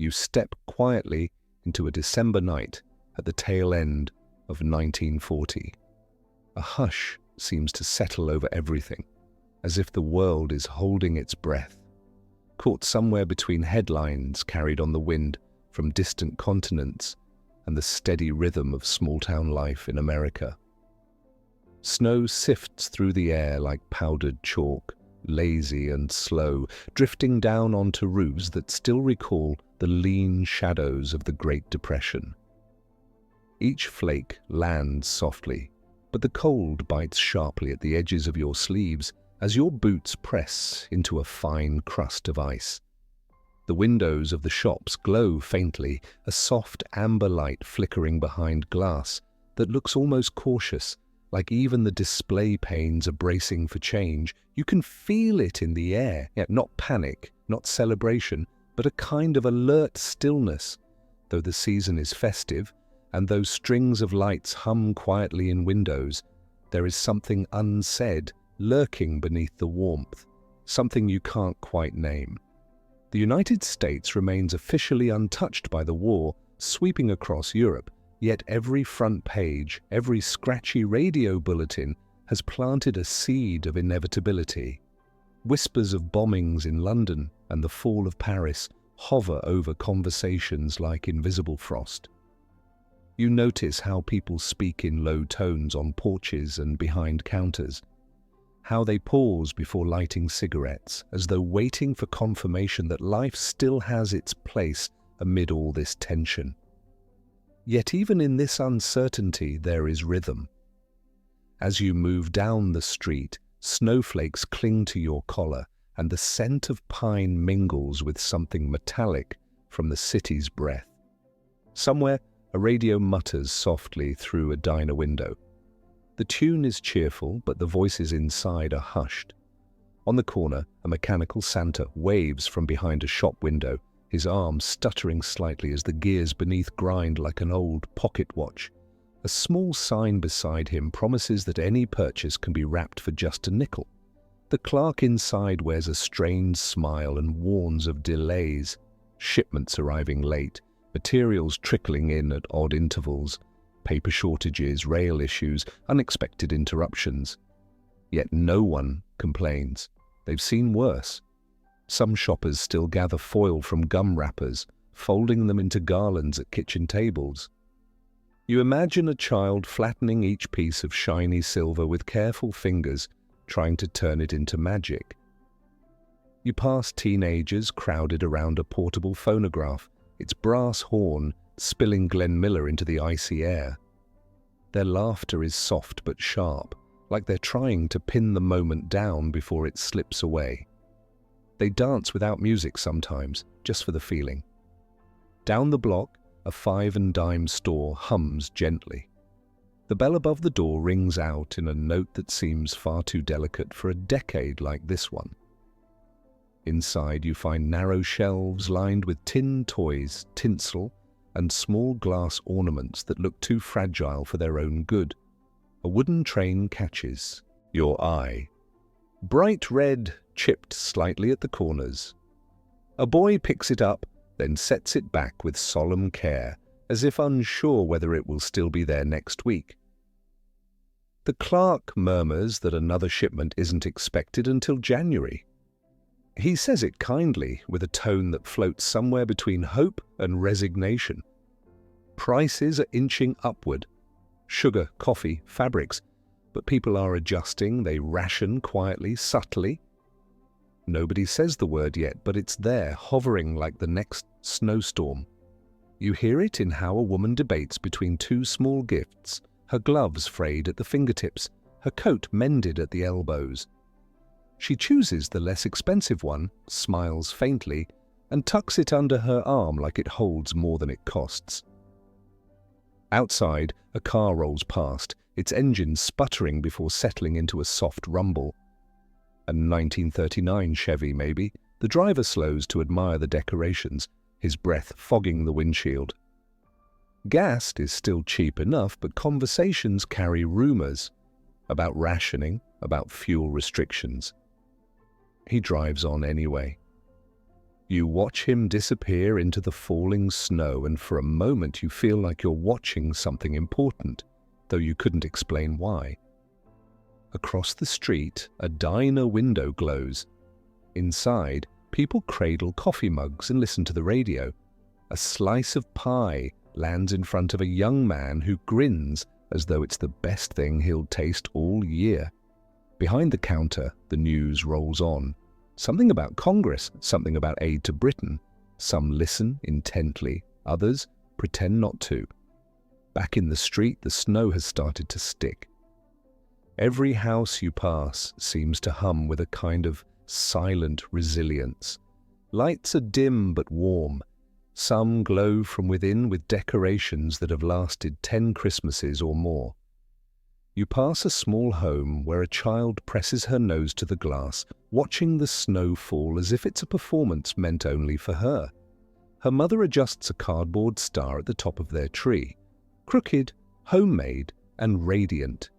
You step quietly into a December night at the tail end of 1940. A hush seems to settle over everything, as if the world is holding its breath, caught somewhere between headlines carried on the wind from distant continents and the steady rhythm of small-town life in America. Snow sifts through the air like powdered chalk, lazy and slow, drifting down onto roofs that still recall the lean shadows of the Great Depression. Each flake lands softly, but the cold bites sharply at the edges of your sleeves as your boots press into a fine crust of ice. The windows of the shops glow faintly, a soft amber light flickering behind glass that looks almost cautious, like even the display panes are bracing for change. You can feel it in the air, yet not panic, not celebration, but a kind of alert stillness. Though the season is festive, and those strings of lights hum quietly in windows, there is something unsaid lurking beneath the warmth, something you can't quite name. The United States remains officially untouched by the war sweeping across Europe, yet every front page, every scratchy radio bulletin has planted a seed of inevitability. Whispers of bombings in London and the fall of Paris hover over conversations like invisible frost. You notice how people speak in low tones on porches and behind counters, how they pause before lighting cigarettes, as though waiting for confirmation that life still has its place amid all this tension. Yet even in this uncertainty there is rhythm. As you move down the street, snowflakes cling to your collar, and the scent of pine mingles with something metallic from the city's breath. Somewhere, a radio mutters softly through a diner window. The tune is cheerful, but the voices inside are hushed. On the corner, a mechanical Santa waves from behind a shop window, his arm stuttering slightly as the gears beneath grind like an old pocket watch. A small sign beside him promises that any purchase can be wrapped for just a nickel. The clerk inside wears a strained smile and warns of delays, shipments arriving late, materials trickling in at odd intervals, paper shortages, rail issues, unexpected interruptions. Yet no one complains. They've seen worse. Some shoppers still gather foil from gum wrappers, folding them into garlands at kitchen tables. You imagine a child flattening each piece of shiny silver with careful fingers, trying to turn it into magic. You pass teenagers crowded around a portable phonograph, its brass horn spilling Glenn Miller into the icy air. Their laughter is soft but sharp, like they're trying to pin the moment down before it slips away. They dance without music sometimes, just for the feeling. Down the block, a 5 and dime store hums gently. The bell above the door rings out in a note that seems far too delicate for a decade like this one. Inside you find narrow shelves lined with tin toys, tinsel, and small glass ornaments that look too fragile for their own good. A wooden train catches your eye. Bright red, chipped slightly at the corners. A boy picks it up, then sets it back with solemn care, as if unsure whether it will still be there next week. The clerk murmurs that another shipment isn't expected until January. He says it kindly, with a tone that floats somewhere between hope and resignation. Prices are inching upward. Sugar, coffee, fabrics. But people are adjusting, they ration quietly, subtly. Nobody says the word yet, but it's there, hovering like the next snowstorm. You hear it in how a woman debates between two small gifts, her gloves frayed at the fingertips, her coat mended at the elbows. She chooses the less expensive one, smiles faintly, and tucks it under her arm like it holds more than it costs. Outside, a car rolls past, its engine sputtering before settling into a soft rumble. A 1939 Chevy, maybe. The driver slows to admire the decorations, his breath fogging the windshield. Gas is still cheap enough, but conversations carry rumors about rationing, about fuel restrictions. He drives on anyway. You watch him disappear into the falling snow, and for a moment you feel like you're watching something important, though you couldn't explain why. Across the street, a diner window glows. Inside, people cradle coffee mugs and listen to the radio. A slice of pie lands in front of a young man who grins as though it's the best thing he'll taste all year. Behind the counter, the news rolls on. Something about Congress, something about aid to Britain. Some listen intently, others pretend not to. Back in the street, the snow has started to stick. Every house you pass seems to hum with a kind of silent resilience. Lights are dim but warm. Some glow from within with decorations that have lasted 10 Christmases or more. You pass a small home where a child presses her nose to the glass, watching the snow fall as if it's a performance meant only for her. Her mother adjusts a cardboard star at the top of their tree, crooked, homemade, and radiant.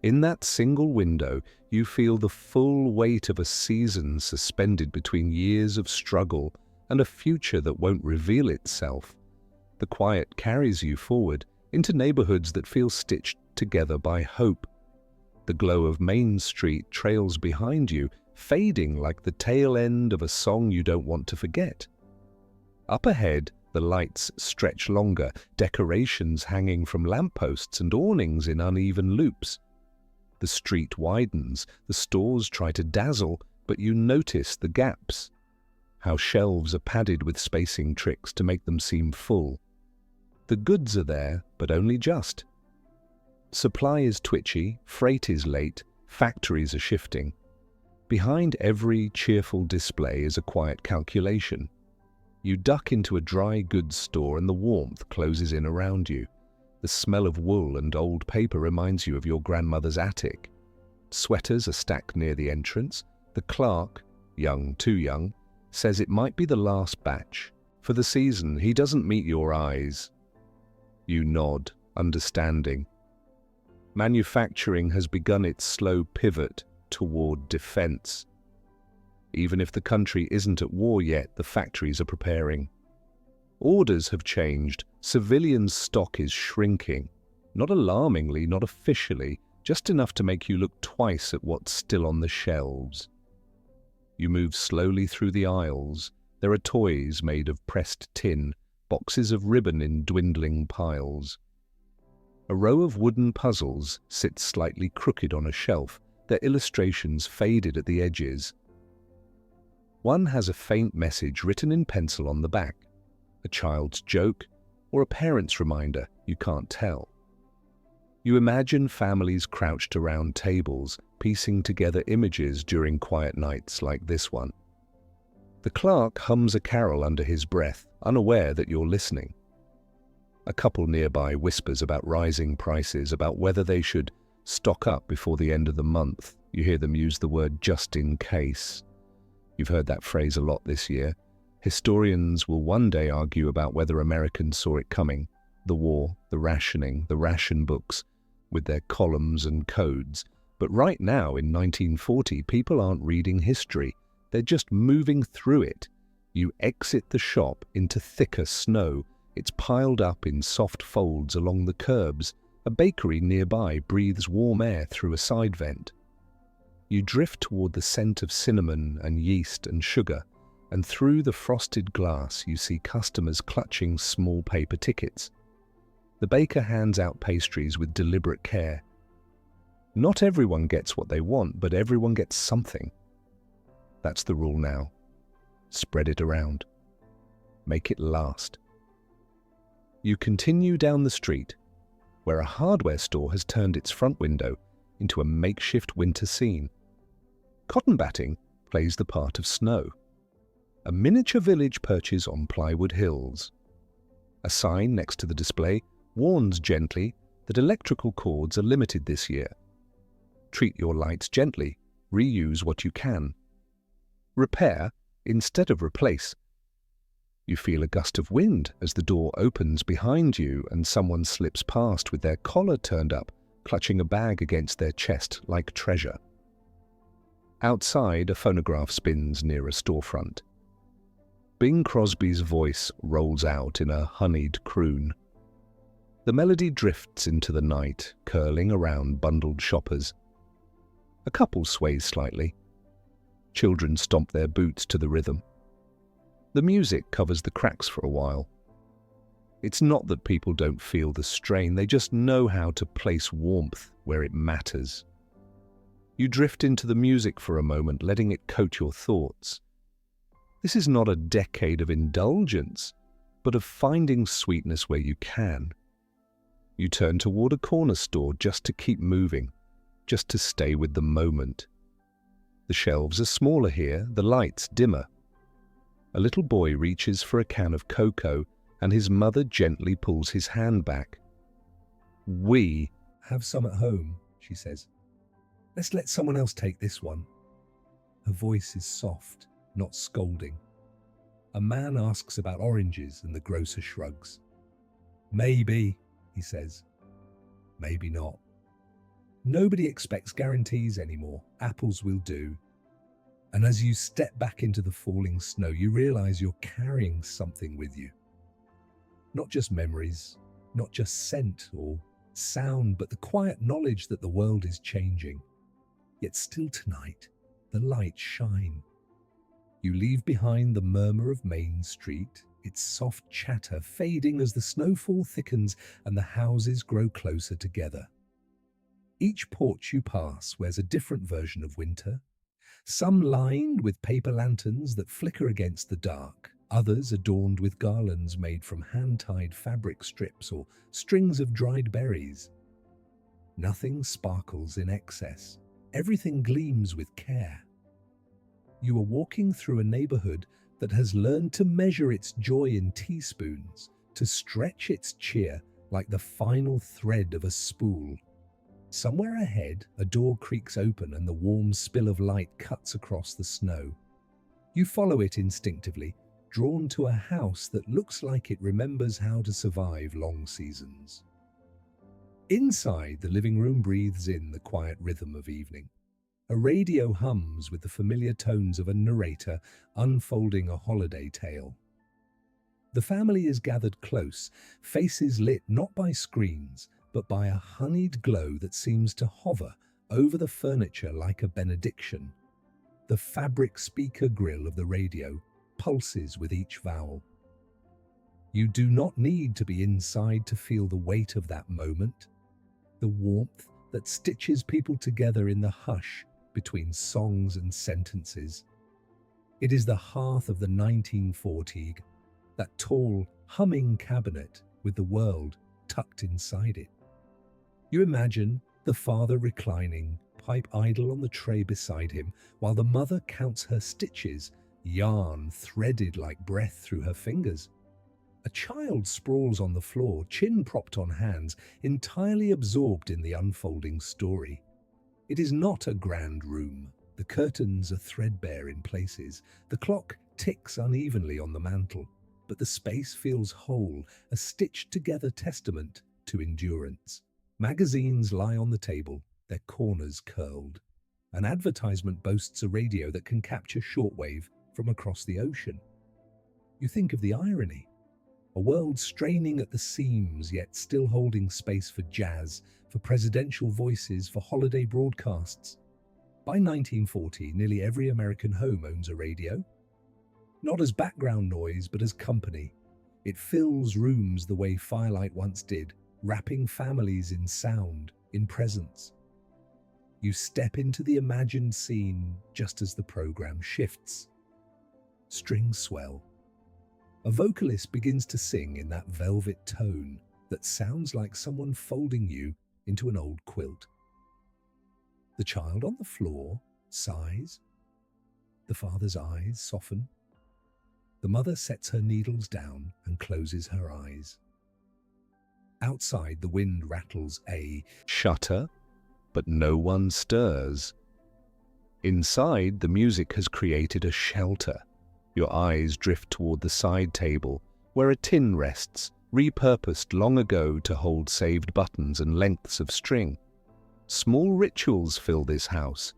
In that single window, you feel the full weight of a season suspended between years of struggle and a future that won't reveal itself. The quiet carries you forward into neighborhoods that feel stitched together by hope. The glow of Main Street trails behind you, fading like the tail end of a song you don't want to forget. Up ahead, the lights stretch longer, decorations hanging from lampposts and awnings in uneven loops. The street widens, the stores try to dazzle, but you notice the gaps. How shelves are padded with spacing tricks to make them seem full. The goods are there, but only just. Supply is twitchy, freight is late, factories are shifting. Behind every cheerful display is a quiet calculation. You duck into a dry goods store and the warmth closes in around you. The smell of wool and old paper reminds you of your grandmother's attic. Sweaters are stacked near the entrance. The clerk, young, too young, says it might be the last batch. For the season, he doesn't meet your eyes. You nod, understanding. Manufacturing has begun its slow pivot toward defense. Even if the country isn't at war yet, the factories are preparing. Orders have changed. Civilian stock is shrinking. Not alarmingly, not officially, just enough to make you look twice at what's still on the shelves. You move slowly through the aisles. There are toys made of pressed tin, boxes of ribbon in dwindling piles. A row of wooden puzzles sits slightly crooked on a shelf, their illustrations faded at the edges. One has a faint message written in pencil on the back, a child's joke, or a parent's reminder, you can't tell. You imagine families crouched around tables, piecing together images during quiet nights like this one. The clerk hums a carol under his breath, unaware that you're listening. A couple nearby whispers about rising prices, about whether they should stock up before the end of the month. You hear them use the word "just in case." You've heard that phrase a lot this year. Historians will one day argue about whether Americans saw it coming. The war, the rationing, the ration books, with their columns and codes. But right now, in 1940, people aren't reading history. They're just moving through it. You exit the shop into thicker snow. It's piled up in soft folds along the curbs. A bakery nearby breathes warm air through a side vent. You drift toward the scent of cinnamon and yeast and sugar, and through the frosted glass you see customers clutching small paper tickets. The baker hands out pastries with deliberate care. Not everyone gets what they want, but everyone gets something. That's the rule now. Spread it around. Make it last. You continue down the street, where a hardware store has turned its front window into a makeshift winter scene. Cotton batting plays the part of snow. A miniature village perches on plywood hills. A sign next to the display warns gently that electrical cords are limited this year. Treat your lights gently. Reuse what you can. Repair instead of replace. You feel a gust of wind as the door opens behind you and someone slips past with their collar turned up, clutching a bag against their chest like treasure. Outside, a phonograph spins near a storefront. Bing Crosby's voice rolls out in a honeyed croon. The melody drifts into the night, curling around bundled shoppers. A couple sways slightly. Children stomp their boots to the rhythm. The music covers the cracks for a while. It's not that people don't feel the strain, they just know how to place warmth where it matters. You drift into the music for a moment, letting it coat your thoughts. This is not a decade of indulgence, but of finding sweetness where you can. You turn toward a corner store just to keep moving, just to stay with the moment. The shelves are smaller here, the lights dimmer. A little boy reaches for a can of cocoa, and his mother gently pulls his hand back. "We have some at home," she says. "Let's let someone else take this one." Her voice is soft, not scolding. A man asks about oranges, and the grocer shrugs. "Maybe," he says. "Maybe not." Nobody expects guarantees anymore. Apples will do. And as you step back into the falling snow, you realize you're carrying something with you. Not just memories, not just scent or sound, but the quiet knowledge that the world is changing. Yet still tonight, the lights shine. You leave behind the murmur of Main Street, its soft chatter fading as the snowfall thickens and the houses grow closer together. Each porch you pass wears a different version of winter, some lined with paper lanterns that flicker against the dark, others adorned with garlands made from hand-tied fabric strips or strings of dried berries. Nothing sparkles in excess. Everything gleams with care. You are walking through a neighborhood that has learned to measure its joy in teaspoons, to stretch its cheer like the final thread of a spool. Somewhere ahead, a door creaks open and the warm spill of light cuts across the snow. You follow it instinctively, drawn to a house that looks like it remembers how to survive long seasons. Inside, the living room breathes in the quiet rhythm of evening. A radio hums with the familiar tones of a narrator unfolding a holiday tale. The family is gathered close, faces lit not by screens, but by a honeyed glow that seems to hover over the furniture like a benediction. The fabric speaker grill of the radio pulses with each vowel. You do not need to be inside to feel the weight of that moment, the warmth that stitches people together in the hush between songs and sentences. It is the hearth of the 1940s, that tall, humming cabinet with the world tucked inside it. You imagine the father reclining, pipe idle on the tray beside him, while the mother counts her stitches, yarn threaded like breath through her fingers. A child sprawls on the floor, chin propped on hands, entirely absorbed in the unfolding story. It is not a grand room. The curtains are threadbare in places. The clock ticks unevenly on the mantel, but the space feels whole, a stitched-together testament to endurance. Magazines lie on the table, their corners curled. An advertisement boasts a radio that can capture shortwave from across the ocean. You think of the irony. A world straining at the seams, yet still holding space for jazz, for presidential voices, for holiday broadcasts. By 1940, nearly every American home owns a radio. Not as background noise, but as company. It fills rooms the way firelight once did, wrapping families in sound, in presence. You step into the imagined scene just as the program shifts. Strings swell. A vocalist begins to sing in that velvet tone that sounds like someone folding you into an old quilt. The child on the floor sighs. The father's eyes soften. The mother sets her needles down and closes her eyes. Outside, the wind rattles a shutter, but no one stirs. Inside, the music has created a shelter. Your eyes drift toward the side table, where a tin rests, repurposed long ago to hold saved buttons and lengths of string. Small rituals fill this house,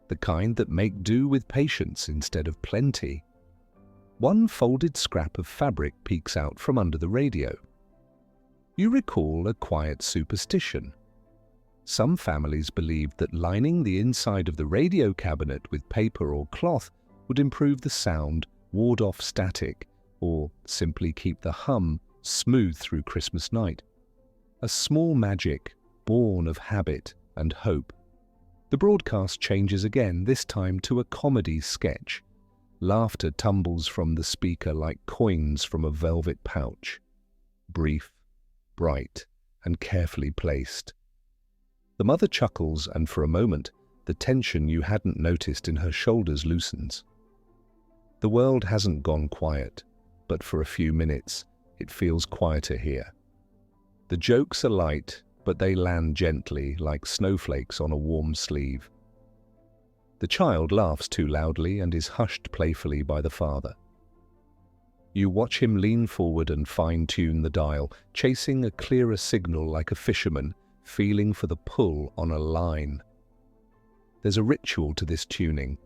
the kind that make do with patience instead of plenty. One folded scrap of fabric peeks out from under the radio. You recall a quiet superstition. Some families believed that lining the inside of the radio cabinet with paper or cloth would improve the sound, ward off static, or simply keep the hum smooth through Christmas night. A small magic born of habit and hope. The broadcast changes again, this time to a comedy sketch. Laughter tumbles from the speaker like coins from a velvet pouch. Brief, bright, and carefully placed. The mother chuckles, and for a moment, the tension you hadn't noticed in her shoulders loosens. The world hasn't gone quiet, but for a few minutes, it feels quieter here. The jokes are light, but they land gently like snowflakes on a warm sleeve. The child laughs too loudly and is hushed playfully by the father. You watch him lean forward and fine-tune the dial, chasing a clearer signal like a fisherman, feeling for the pull on a line. There's a ritual to this tuning,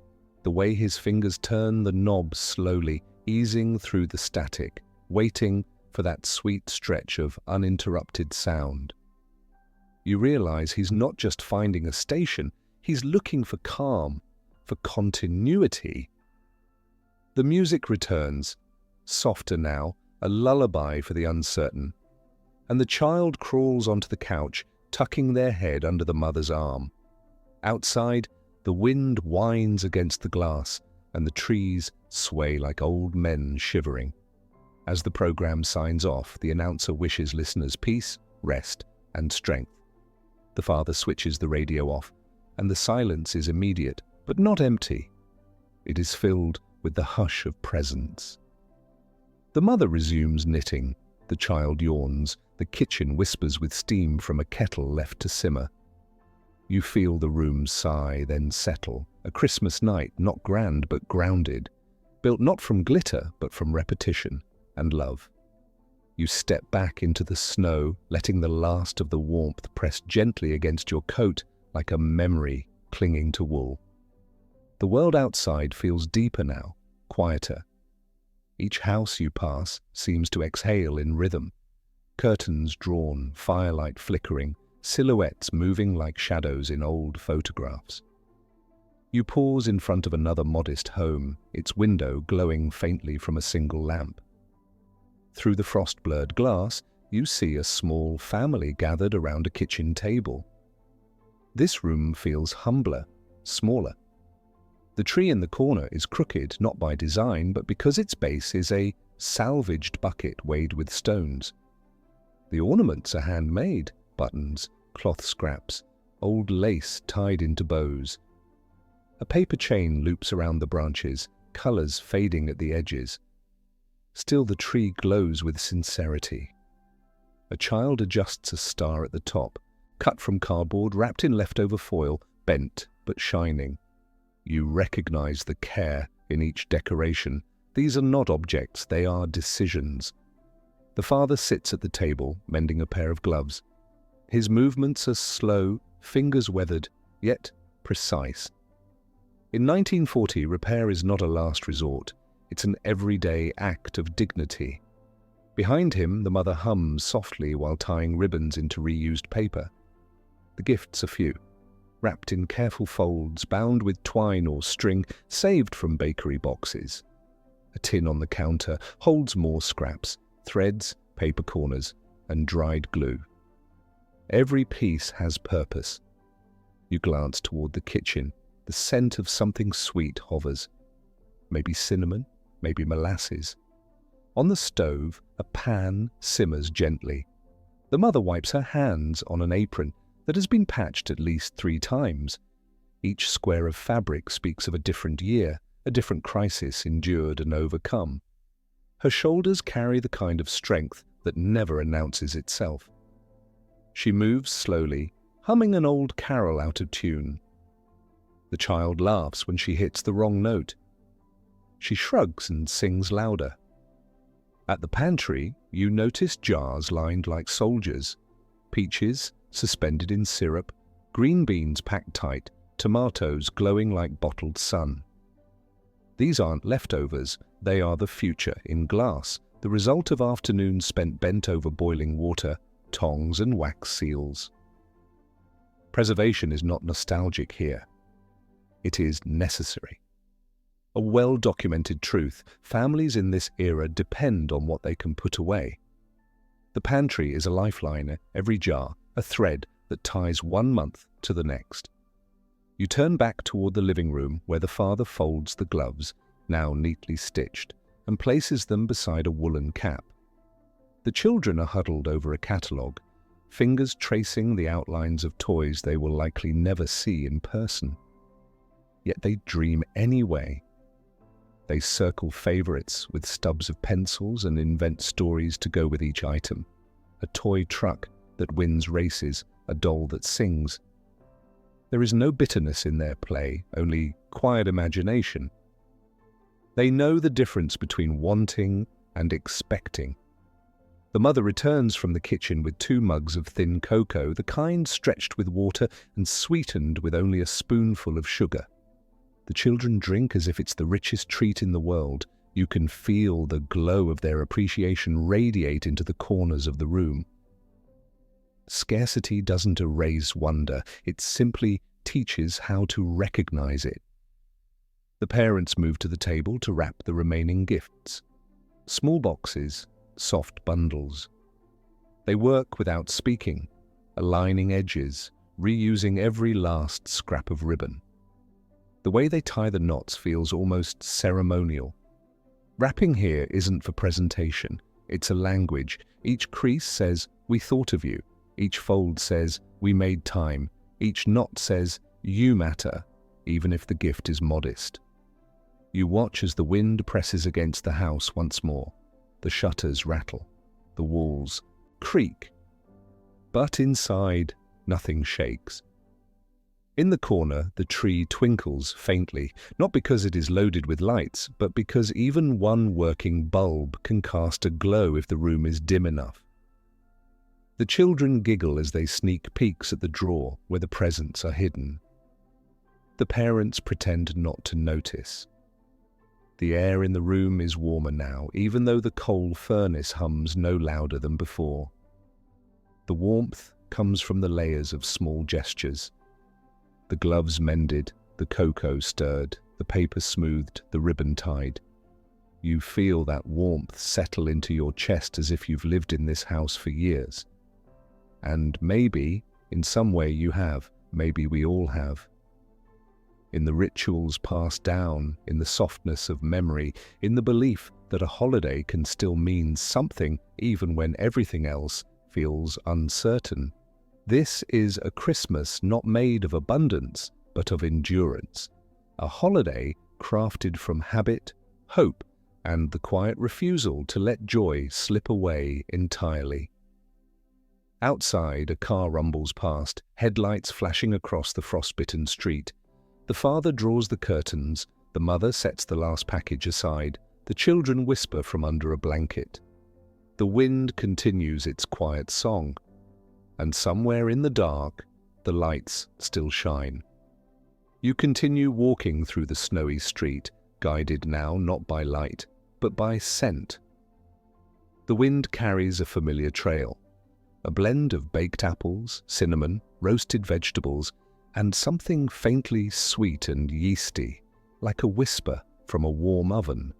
the way his fingers turn the knob slowly, easing through the static, waiting for that sweet stretch of uninterrupted sound. You realize he's not just finding a station, he's looking for calm, for continuity. The music returns, softer now, a lullaby for the uncertain, and the child crawls onto the couch, tucking their head under the mother's arm. Outside, the wind whines against the glass, and the trees sway like old men shivering. As the program signs off, the announcer wishes listeners peace, rest, and strength. The father switches the radio off, and the silence is immediate, but not empty. It is filled with the hush of presence. The mother resumes knitting. The child yawns. The kitchen whispers with steam from a kettle left to simmer. You feel the room sigh, then settle. A Christmas night, not grand but grounded, built not from glitter but from repetition and love. You step back into the snow, letting the last of the warmth press gently against your coat like a memory clinging to wool. The world outside feels deeper now, quieter. Each house you pass seems to exhale in rhythm. Curtains drawn, firelight flickering, silhouettes moving like shadows in old photographs. You pause in front of another modest home, its window glowing faintly from a single lamp. Through the frost-blurred glass, you see a small family gathered around a kitchen table. This room feels humbler, smaller. The tree in the corner is crooked, not by design, but because its base is a salvaged bucket weighed with stones. The ornaments are handmade, buttons, cloth scraps, old lace tied into bows. A paper chain loops around the branches, colors fading at the edges. Still the tree glows with sincerity. A child adjusts a star at the top, cut from cardboard, wrapped in leftover foil, bent but shining. You recognize the care in each decoration. These are not objects, they are decisions. The father sits at the table, mending a pair of gloves. His movements are slow, fingers weathered, yet precise. In 1940, repair is not a last resort. It's an everyday act of dignity. Behind him, the mother hums softly while tying ribbons into reused paper. The gifts are few, wrapped in careful folds, bound with twine or string, saved from bakery boxes. A tin on the counter holds more scraps, threads, paper corners, and dried glue. Every piece has purpose. You glance toward the kitchen. The scent of something sweet hovers. Maybe cinnamon, maybe molasses. On the stove, a pan simmers gently. The mother wipes her hands on an apron that has been patched at least 3 times. Each square of fabric speaks of a different year, a different crisis endured and overcome. Her shoulders carry the kind of strength that never announces itself. She moves slowly, humming an old carol out of tune. The child laughs when she hits the wrong note. She shrugs and sings louder. At the pantry, you notice jars lined like soldiers, peaches suspended in syrup, green beans packed tight, tomatoes glowing like bottled sun. These aren't leftovers, They are the future in glass, the result of afternoons spent bent over boiling water, tongs and wax seals. Preservation is not nostalgic here. It is necessary. A well-documented truth, families in this era depend on what they can put away. The pantry is a lifeline, every jar, a thread that ties one month to the next. You turn back toward the living room where the father folds the gloves, now neatly stitched, and places them beside a woolen cap. The children are huddled over a catalogue, fingers tracing the outlines of toys they will likely never see in person. Yet they dream anyway. They circle favourites with stubs of pencils and invent stories to go with each item. A toy truck that wins races, a doll that sings. There is no bitterness in their play, only quiet imagination. They know the difference between wanting and expecting. The mother returns from the kitchen with 2 mugs of thin cocoa, the kind stretched with water and sweetened with only a spoonful of sugar. The children drink as if it's the richest treat in the world. You can feel the glow of their appreciation radiate into the corners of the room. Scarcity doesn't erase wonder, it simply teaches how to recognize it. The parents move to the table to wrap the remaining gifts. Small boxes, soft bundles. They work without speaking, aligning edges, reusing every last scrap of ribbon. The way they tie the knots feels almost ceremonial. Wrapping here isn't for presentation, it's a language. Each crease says, "We thought of you." Each fold says, "We made time." Each knot says, "You matter," even if the gift is modest. You watch as the wind presses against the house once more. The shutters rattle, the walls creak. But inside, nothing shakes. In the corner, the tree twinkles faintly, not because it is loaded with lights, but because even one working bulb can cast a glow if the room is dim enough. The children giggle as they sneak peeks at the drawer where the presents are hidden. The parents pretend not to notice. The air in the room is warmer now, even though the coal furnace hums no louder than before. The warmth comes from the layers of small gestures. The gloves mended, the cocoa stirred, the paper smoothed, the ribbon tied. You feel that warmth settle into your chest as if you've lived in this house for years. And maybe, in some way you have, maybe we all have. In the rituals passed down, in the softness of memory, in the belief that a holiday can still mean something even when everything else feels uncertain. This is a Christmas not made of abundance, but of endurance. A holiday crafted from habit, hope, and the quiet refusal to let joy slip away entirely. Outside, a car rumbles past, headlights flashing across the frostbitten street. The father draws the curtains, the mother sets the last package aside, the children whisper from under a blanket. The wind continues its quiet song, and somewhere in the dark, the lights still shine. You continue walking through the snowy street, guided now not by light, but by scent. The wind carries a familiar trail, a blend of baked apples, cinnamon, roasted vegetables, and something faintly sweet and yeasty, like a whisper from a warm oven.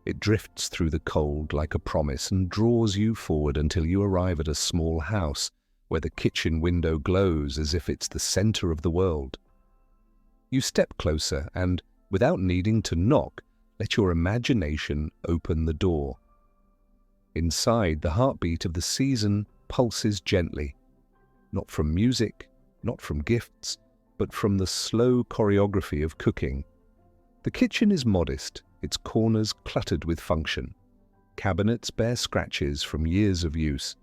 It drifts through the cold like a promise and draws you forward until you arrive at a small house where the kitchen window glows as if it's the center of the world. You step closer and, without needing to knock, let your imagination open the door. Inside, the heartbeat of the season pulses gently, not from music, not from gifts, but from the slow choreography of cooking. The kitchen is modest, its corners cluttered with function. Cabinets bear scratches from years of use.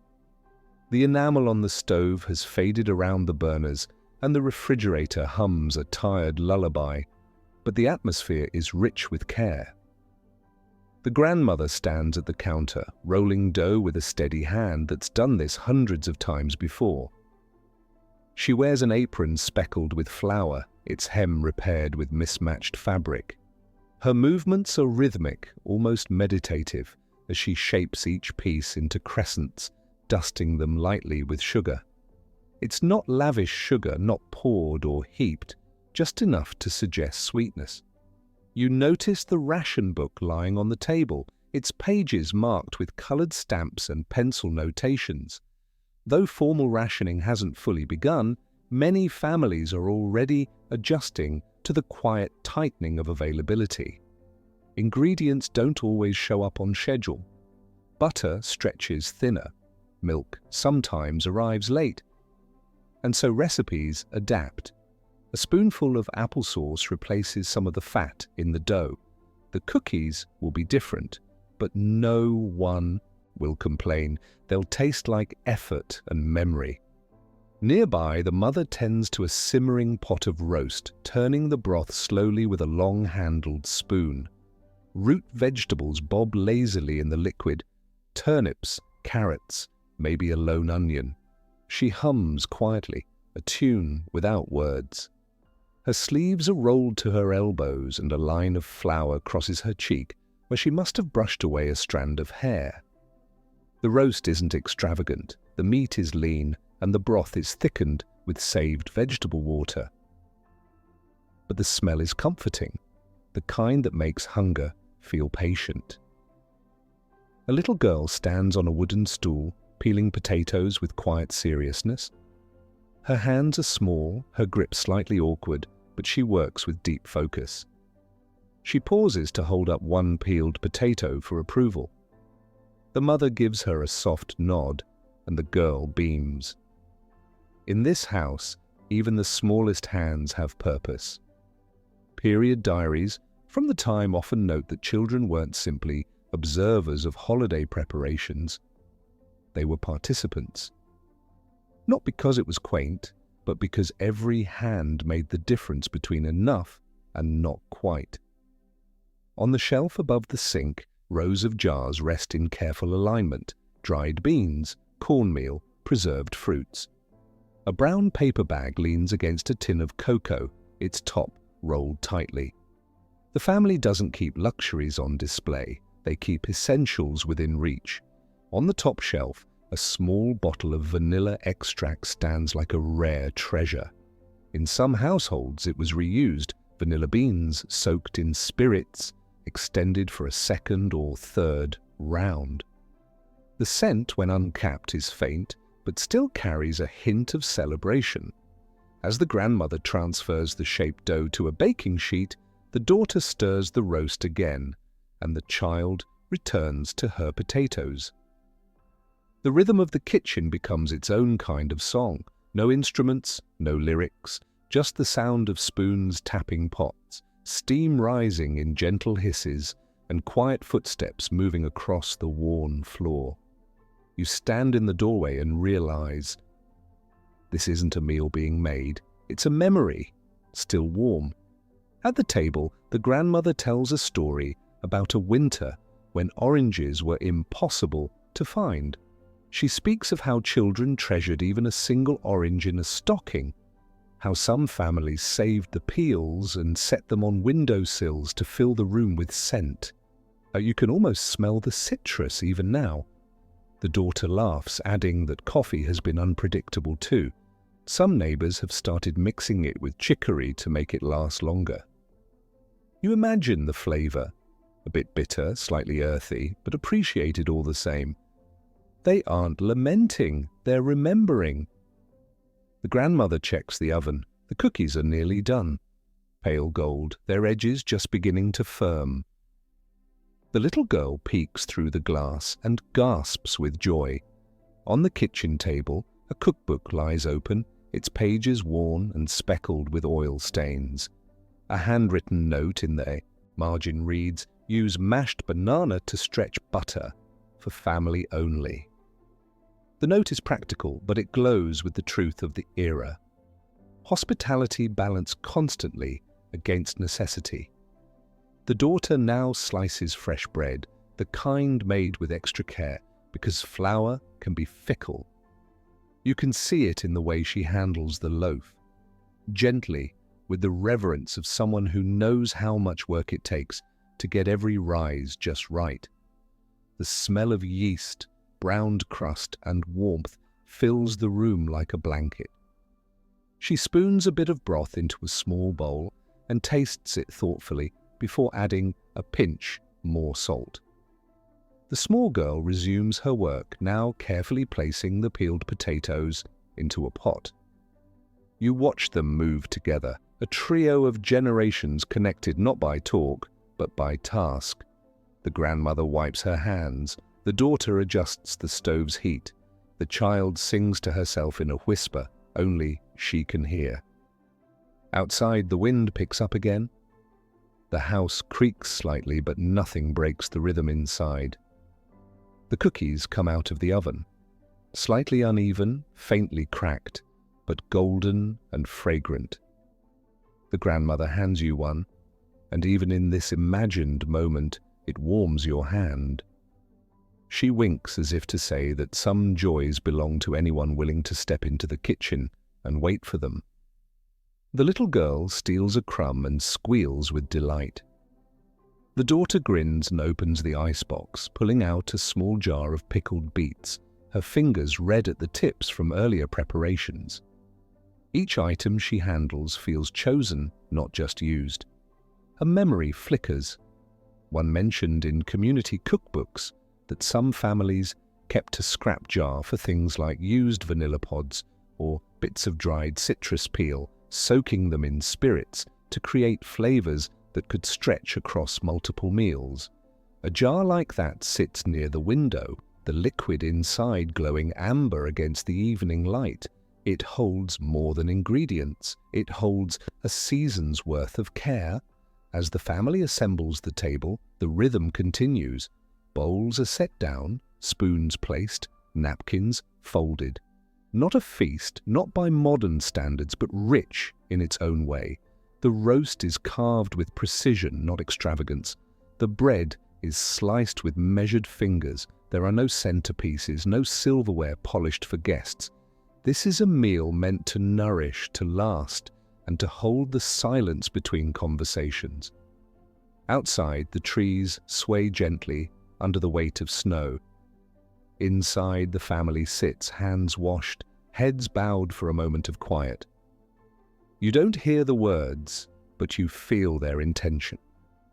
The enamel on the stove has faded around the burners, and the refrigerator hums a tired lullaby, but the atmosphere is rich with care. The grandmother stands at the counter, rolling dough with a steady hand that's done this hundreds of times before. She wears an apron speckled with flour, its hem repaired with mismatched fabric. Her movements are rhythmic, almost meditative, as she shapes each piece into crescents, dusting them lightly with sugar. It's not lavish sugar, not poured or heaped, just enough to suggest sweetness. You notice the ration book lying on the table, its pages marked with colored stamps and pencil notations. Though formal rationing hasn't fully begun, many families are already adjusting to the quiet tightening of availability. Ingredients don't always show up on schedule. Butter stretches thinner. Milk sometimes arrives late. And so recipes adapt. A spoonful of applesauce replaces some of the fat in the dough. The cookies will be different, but no one will complain. They'll taste like effort and memory. Nearby, the mother tends to a simmering pot of roast, turning the broth slowly with a long-handled spoon. Root vegetables bob lazily in the liquid. Turnips, carrots, maybe a lone onion. She hums quietly, a tune without words. Her sleeves are rolled to her elbows and a line of flour crosses her cheek where she must have brushed away a strand of hair. The roast isn't extravagant, the meat is lean, and the broth is thickened with saved vegetable water. But the smell is comforting, the kind that makes hunger feel patient. A little girl stands on a wooden stool, peeling potatoes with quiet seriousness. Her hands are small, her grip slightly awkward, but she works with deep focus. She pauses to hold up one peeled potato for approval. The mother gives her a soft nod, and the girl beams. In this house, even the smallest hands have purpose. Period diaries from the time often note that children weren't simply observers of holiday preparations. They were participants. Not because it was quaint, but because every hand made the difference between enough and not quite. On the shelf above the sink, rows of jars rest in careful alignment: dried beans, cornmeal, preserved fruits. A brown paper bag leans against a tin of cocoa, its top rolled tightly. The family doesn't keep luxuries on display, they keep essentials within reach. On the top shelf, a small bottle of vanilla extract stands like a rare treasure. In some households it was reused, vanilla beans soaked in spirits, extended for a second or third round. The scent, when uncapped, is faint, but still carries a hint of celebration. As the grandmother transfers the shaped dough to a baking sheet, the daughter stirs the roast again, and the child returns to her potatoes. The rhythm of the kitchen becomes its own kind of song. No instruments, no lyrics, just the sound of spoons tapping pots, steam rising in gentle hisses, and quiet footsteps moving across the worn floor. You stand in the doorway and realize this isn't a meal being made, it's a memory, still warm. At the table, the grandmother tells a story about a winter when oranges were impossible to find. She speaks of how children treasured even a single orange in a stocking, how some families saved the peels and set them on windowsills to fill the room with scent. You can almost smell the citrus even now. The daughter laughs, adding that coffee has been unpredictable too. Some neighbors have started mixing it with chicory to make it last longer. You imagine the flavor, a bit bitter, slightly earthy, but appreciated all the same. They aren't lamenting, they're remembering. The grandmother checks the oven. The cookies are nearly done. Pale gold, their edges just beginning to firm. The little girl peeks through the glass and gasps with joy. On the kitchen table, a cookbook lies open, its pages worn and speckled with oil stains. A handwritten note in the margin reads, "Use mashed banana to stretch butter, for family only." The note is practical, but it glows with the truth of the era. Hospitality balanced constantly against necessity. The daughter now slices fresh bread, the kind made with extra care, because flour can be fickle. You can see it in the way she handles the loaf. Gently, with the reverence of someone who knows how much work it takes, to get every rise just right. The smell of yeast, browned crust, and warmth fills the room like a blanket. She spoons a bit of broth into a small bowl and tastes it thoughtfully before adding a pinch more salt. The small girl resumes her work, now carefully placing the peeled potatoes into a pot. You watch them move together, a trio of generations connected not by talk, but by task. The grandmother wipes her hands, the daughter adjusts the stove's heat, the child sings to herself in a whisper only she can hear. Outside, the wind picks up again. The house creaks slightly, but nothing breaks the rhythm inside. The cookies come out of the oven, slightly uneven, faintly cracked, but golden and fragrant. The grandmother hands you one, and even in this imagined moment, it warms your hand. She winks as if to say that some joys belong to anyone willing to step into the kitchen and wait for them. The little girl steals a crumb and squeals with delight. The daughter grins and opens the icebox, pulling out a small jar of pickled beets, her fingers red at the tips from earlier preparations. Each item she handles feels chosen, not just used. A memory flickers. One mentioned in community cookbooks that some families kept a scrap jar for things like used vanilla pods or bits of dried citrus peel, soaking them in spirits to create flavors that could stretch across multiple meals. A jar like that sits near the window, the liquid inside glowing amber against the evening light. It holds more than ingredients. It holds a season's worth of care. As the family assembles the table, the rhythm continues. Bowls are set down, spoons placed, napkins folded. Not a feast, not by modern standards, but rich in its own way. The roast is carved with precision, not extravagance. The bread is sliced with measured fingers. There are no centerpieces, no silverware polished for guests. This is a meal meant to nourish, to last, and to hold the silence between conversations. Outside, the trees sway gently under the weight of snow. Inside, the family sits, hands washed, heads bowed for a moment of quiet. You don't hear the words, but you feel their intention,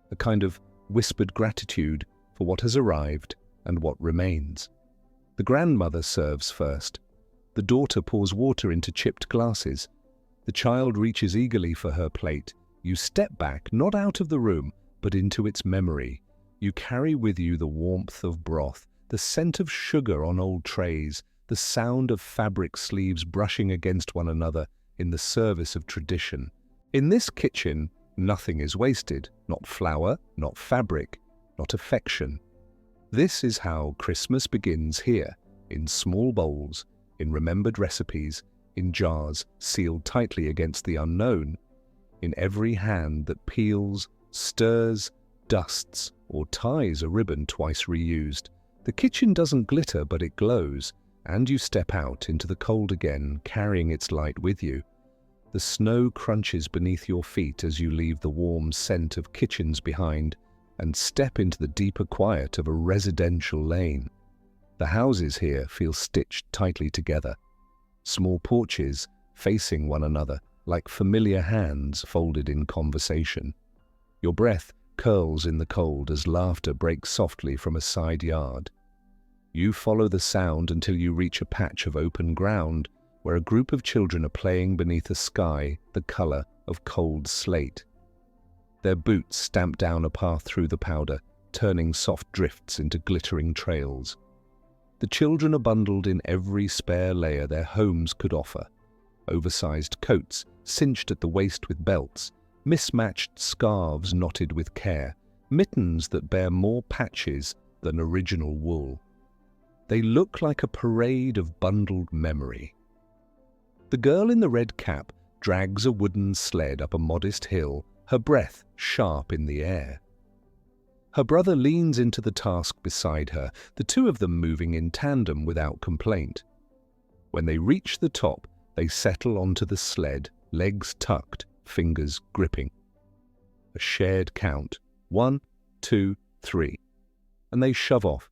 a kind of whispered gratitude for what has arrived and what remains. The grandmother serves first. The daughter pours water into chipped glasses. The child reaches eagerly for her plate. You step back, not out of the room, but into its memory. You carry with you the warmth of broth, the scent of sugar on old trays, the sound of fabric sleeves brushing against one another in the service of tradition. In this kitchen, nothing is wasted, not flour, not fabric, not affection. This is how Christmas begins here, in small bowls, in remembered recipes, in jars sealed tightly against the unknown, in every hand that peels, stirs, dusts, or ties a ribbon twice reused. The kitchen doesn't glitter, but it glows, and you step out into the cold again, carrying its light with you. The snow crunches beneath your feet as you leave the warm scent of kitchens behind and step into the deeper quiet of a residential lane. The houses here feel stitched tightly together, small porches facing one another like familiar hands folded in conversation. Your breath curls in the cold as laughter breaks softly from a side yard. You follow the sound until you reach a patch of open ground where a group of children are playing beneath a sky the color of cold slate. Their boots stamp down a path through the powder, turning soft drifts into glittering trails. The children are bundled in every spare layer their homes could offer. Oversized coats, cinched at the waist with belts, mismatched scarves knotted with care, mittens that bear more patches than original wool. They look like a parade of bundled memory. The girl in the red cap drags a wooden sled up a modest hill, her breath sharp in the air. Her brother leans into the task beside her, the two of them moving in tandem without complaint. When they reach the top, they settle onto the sled, legs tucked, fingers gripping. A shared count. 1, 2, 3. And they shove off,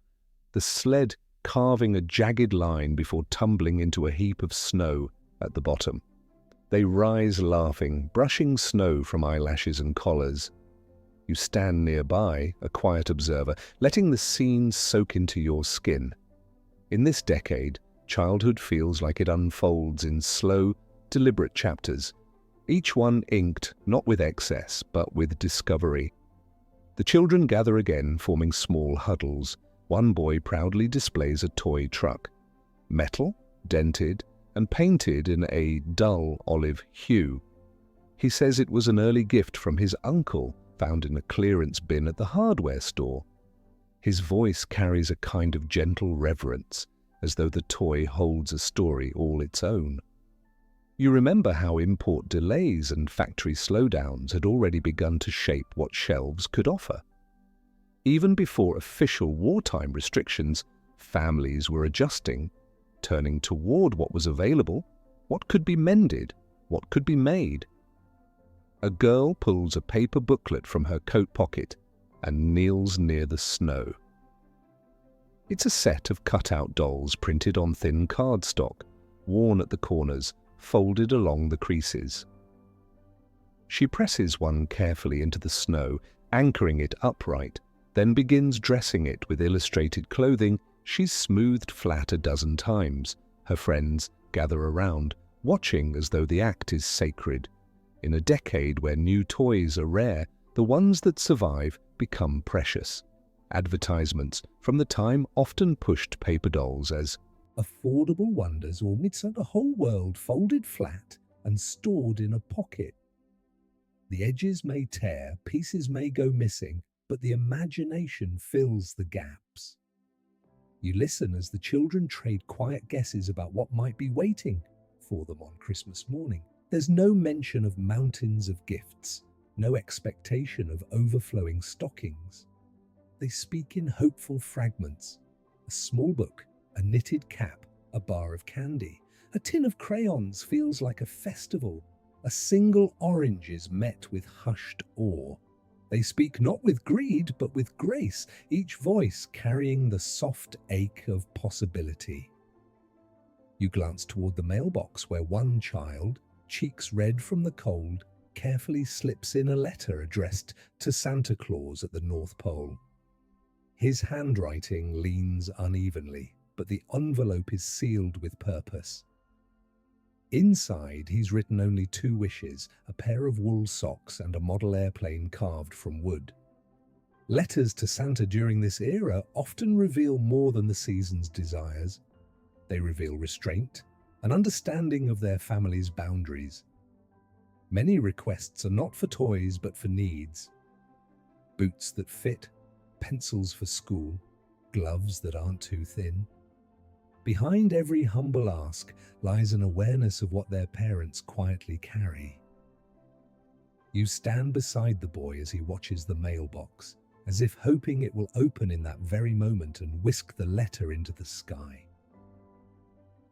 the sled carving a jagged line before tumbling into a heap of snow at the bottom. They rise laughing, brushing snow from eyelashes and collars. You stand nearby, a quiet observer, letting the scene soak into your skin. In this decade, childhood feels like it unfolds in slow, deliberate chapters, each one inked not with excess, but with discovery. The children gather again, forming small huddles. One boy proudly displays a toy truck. Metal, dented, and painted in a dull olive hue. He says it was an early gift from his uncle, found in a clearance bin at the hardware store. His voice carries a kind of gentle reverence, as though the toy holds a story all its own. You remember how import delays and factory slowdowns had already begun to shape what shelves could offer. Even before official wartime restrictions, families were adjusting, turning toward what was available, what could be mended, what could be made. A girl pulls a paper booklet from her coat pocket and kneels near the snow. It's a set of cut-out dolls printed on thin cardstock, worn at the corners, folded along the creases. She presses one carefully into the snow, anchoring it upright, then begins dressing it with illustrated clothing she's smoothed flat a dozen times. Her friends gather around, watching as though the act is sacred. In a decade where new toys are rare, the ones that survive become precious. Advertisements from the time often pushed paper dolls as affordable wonders or midst the whole world folded flat and stored in a pocket. The edges may tear, pieces may go missing, but the imagination fills the gaps. You listen as the children trade quiet guesses about what might be waiting for them on Christmas morning. There's no mention of mountains of gifts, no expectation of overflowing stockings. They speak in hopeful fragments. A small book, a knitted cap, a bar of candy, a tin of crayons feels like a festival. A single orange is met with hushed awe. They speak not with greed, but with grace, each voice carrying the soft ache of possibility. You glance toward the mailbox where one child, cheeks red from the cold, carefully slips in a letter addressed to Santa Claus at the North Pole. His handwriting leans unevenly, but the envelope is sealed with purpose. Inside, he's written only 2 wishes, a pair of wool socks and a model airplane carved from wood. Letters to Santa during this era often reveal more than the season's desires. They reveal restraint, an understanding of their family's boundaries. Many requests are not for toys but for needs. Boots that fit, pencils for school, gloves that aren't too thin. Behind every humble ask lies an awareness of what their parents quietly carry. You stand beside the boy as he watches the mailbox, as if hoping it will open in that very moment and whisk the letter into the sky.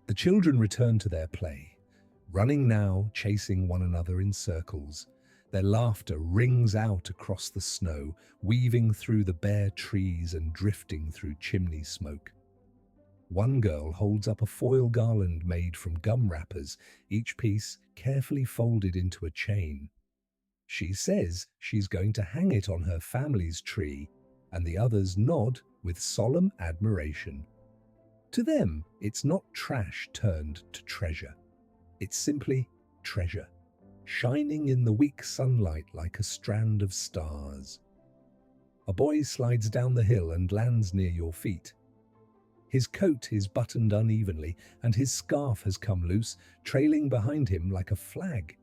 The children return to their play, running now, chasing one another in circles. Their laughter rings out across the snow, weaving through the bare trees and drifting through chimney smoke. One girl holds up a foil garland made from gum wrappers, each piece carefully folded into a chain. She says she's going to hang it on her family's tree, and the others nod with solemn admiration. To them, it's not trash turned to treasure. It's simply treasure, shining in the weak sunlight like a strand of stars. A boy slides down the hill and lands near your feet. His coat is buttoned unevenly, and his scarf has come loose, trailing behind him like a flag.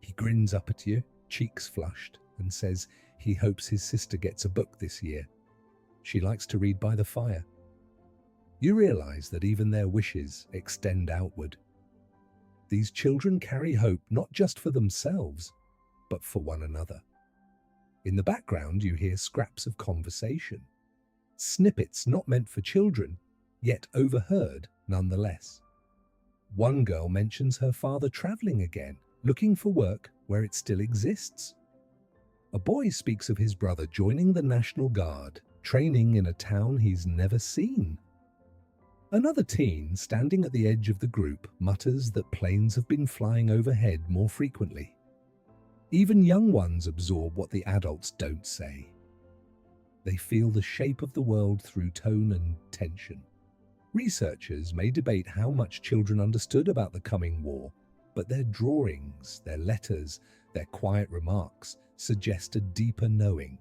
He grins up at you, cheeks flushed, and says he hopes his sister gets a book this year. She likes to read by the fire. You realize that even their wishes extend outward. These children carry hope not just for themselves, but for one another. In the background, you hear scraps of conversation. Snippets not meant for children, yet overheard nonetheless. One girl mentions her father traveling again, looking for work where it still exists. A boy speaks of his brother joining the National Guard, training in a town he's never seen. Another teen, standing at the edge of the group, mutters that planes have been flying overhead more frequently. Even young ones absorb what the adults don't say. They feel the shape of the world through tone and tension. Researchers may debate how much children understood about the coming war, but their drawings, their letters, their quiet remarks suggest a deeper knowing.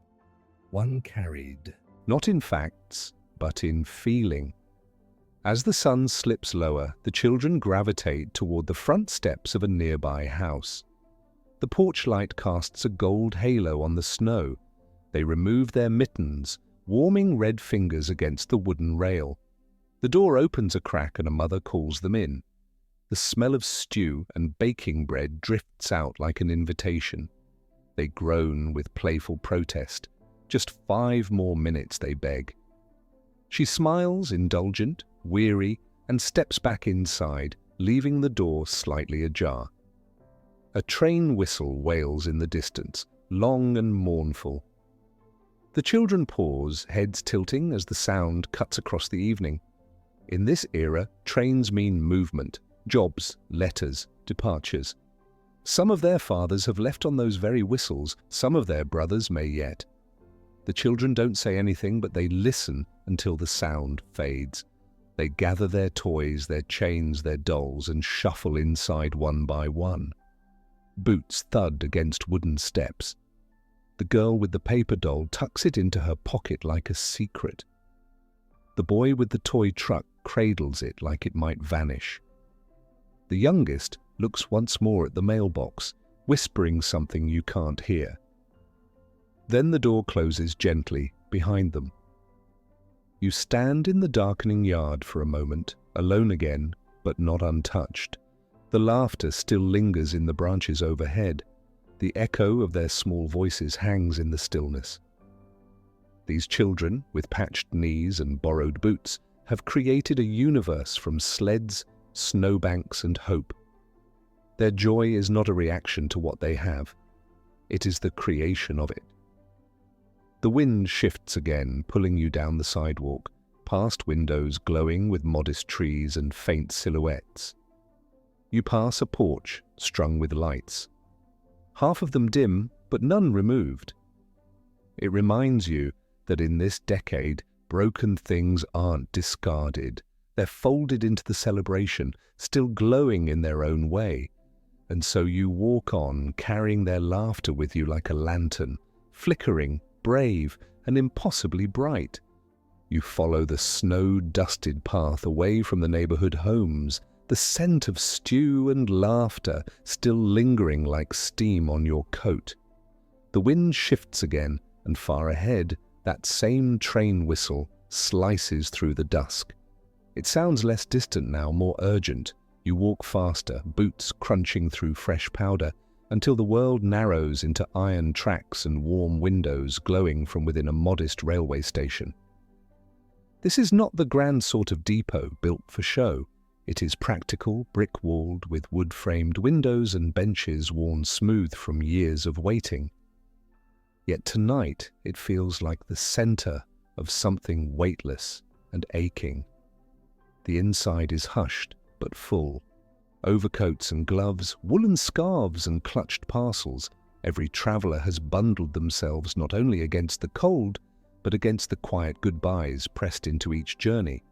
One carried, not in facts, but in feeling. As the sun slips lower, the children gravitate toward the front steps of a nearby house. The porch light casts a gold halo on the snow. They remove their mittens, warming red fingers against the wooden rail. The door opens a crack and a mother calls them in. The smell of stew and baking bread drifts out like an invitation. They groan with playful protest. Just 5 more minutes, they beg. She smiles, indulgent, weary, and steps back inside, leaving the door slightly ajar. A train whistle wails in the distance, long and mournful. The children pause, heads tilting as the sound cuts across the evening. In this era, trains mean movement, jobs, letters, departures. Some of their fathers have left on those very whistles, some of their brothers may yet. The children don't say anything, but they listen until the sound fades. They gather their toys, their chains, their dolls, and shuffle inside one by one. Boots thud against wooden steps. The girl with the paper doll tucks it into her pocket like a secret. The boy with the toy truck cradles it like it might vanish. The youngest looks once more at the mailbox, whispering something you can't hear. Then the door closes gently behind them. You stand in the darkening yard for a moment, alone again, but not untouched. The laughter still lingers in the branches overhead. The echo of their small voices hangs in the stillness. These children, with patched knees and borrowed boots, have created a universe from sleds, snowbanks, and hope. Their joy is not a reaction to what they have. It is the creation of it. The wind shifts again, pulling you down the sidewalk, past windows glowing with modest trees and faint silhouettes. You pass a porch strung with lights. Half of them dim, but none removed. It reminds you that in this decade, broken things aren't discarded. They're folded into the celebration, still glowing in their own way. And so you walk on, carrying their laughter with you like a lantern, flickering, brave, and impossibly bright. You follow the snow-dusted path away from the neighborhood homes, the scent of stew and laughter still lingering like steam on your coat. The wind shifts again, and far ahead, that same train whistle slices through the dusk. It sounds less distant now, more urgent. You walk faster, boots crunching through fresh powder, until the world narrows into iron tracks and warm windows glowing from within a modest railway station. This is not the grand sort of depot built for show. It is practical, brick-walled, with wood-framed windows and benches worn smooth from years of waiting. Yet tonight it feels like the center of something weightless and aching. The inside is hushed but full. Overcoats and gloves, woolen scarves and clutched parcels. Every traveller has bundled themselves not only against the cold, but against the quiet goodbyes pressed into each journey.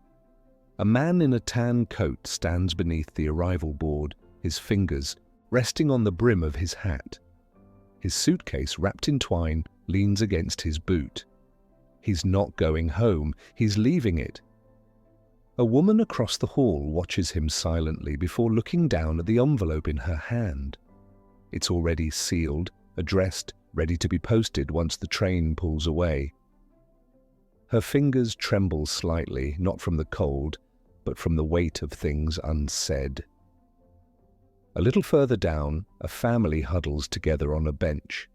A man in a tan coat stands beneath the arrival board, his fingers resting on the brim of his hat. His suitcase, wrapped in twine, leans against his boot. He's not going home, he's leaving it. A woman across the hall watches him silently before looking down at the envelope in her hand. It's already sealed, addressed, ready to be posted once the train pulls away. Her fingers tremble slightly, not from the cold, but from the weight of things unsaid. A little further down, a family huddles together on a bench.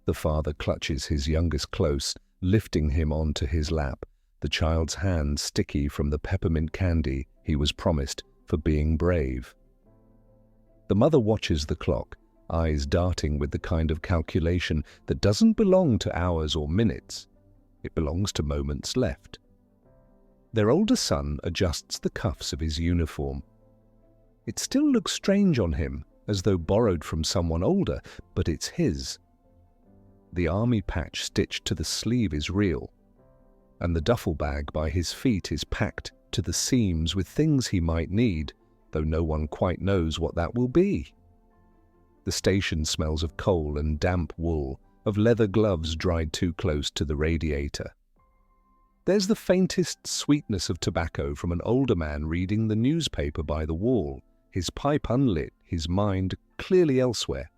The father clutches his youngest close, lifting him onto his lap, the child's hand sticky from the peppermint candy he was promised for being brave. The mother watches the clock, eyes darting with the kind of calculation that doesn't belong to hours or minutes. It belongs to moments left. Their older son adjusts the cuffs of his uniform. It still looks strange on him, as though borrowed from someone older, but it's his. The army patch stitched to the sleeve is real, and the duffel bag by his feet is packed to the seams with things he might need, though no one quite knows what that will be. The station smells of coal and damp wool, of leather gloves dried too close to the radiator. There's the faintest sweetness of tobacco from an older man reading the newspaper by the wall, his pipe unlit, his mind clearly elsewhere.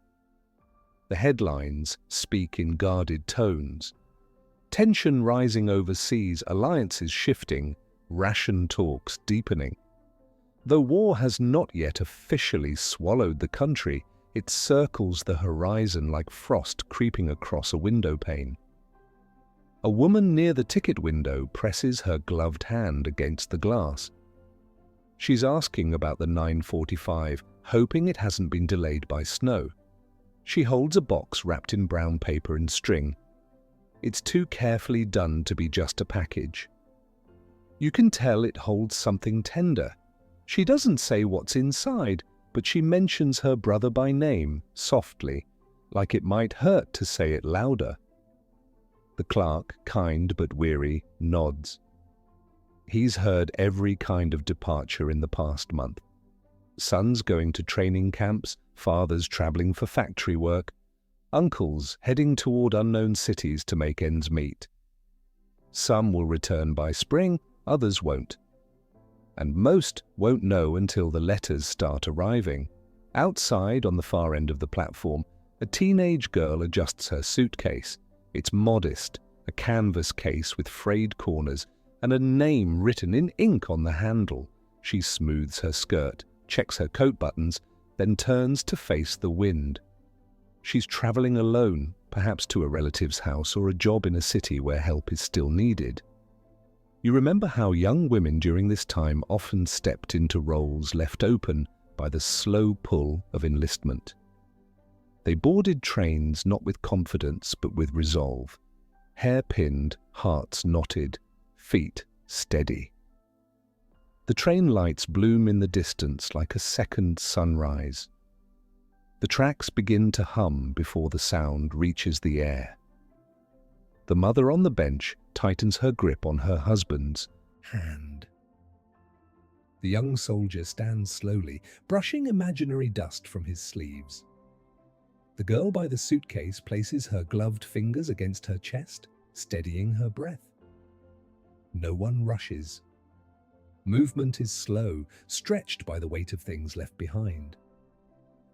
The headlines speak in guarded tones. Tension rising overseas, alliances shifting, ration talks deepening. Though war has not yet officially swallowed the country, it circles the horizon like frost creeping across a window pane. A woman near the ticket window presses her gloved hand against the glass. She's asking about the 9:45, hoping it hasn't been delayed by snow. She holds a box wrapped in brown paper and string. It's too carefully done to be just a package. You can tell it holds something tender. She doesn't say what's inside, but she mentions her brother by name, softly, like it might hurt to say it louder. The clerk, kind but weary, nods. He's heard every kind of departure in the past month. Sons going to training camps, fathers travelling for factory work, uncles heading toward unknown cities to make ends meet. Some will return by spring, others won't. And most won't know until the letters start arriving. Outside, on the far end of the platform, a teenage girl adjusts her suitcase. It's modest, a canvas case with frayed corners and a name written in ink on the handle. She smooths her skirt, checks her coat buttons, then turns to face the wind. She's travelling alone, perhaps to a relative's house or a job in a city where help is still needed. You remember how young women during this time often stepped into roles left open by the slow pull of enlistment. They boarded trains not with confidence but with resolve. Hair-pinned, hearts knotted, feet steady. The train lights bloom in the distance like a second sunrise. The tracks begin to hum before the sound reaches the air. The mother on the bench tightens her grip on her husband's hand. The young soldier stands slowly, brushing imaginary dust from his sleeves. The girl by the suitcase places her gloved fingers against her chest, steadying her breath. No one rushes. Movement is slow, stretched by the weight of things left behind.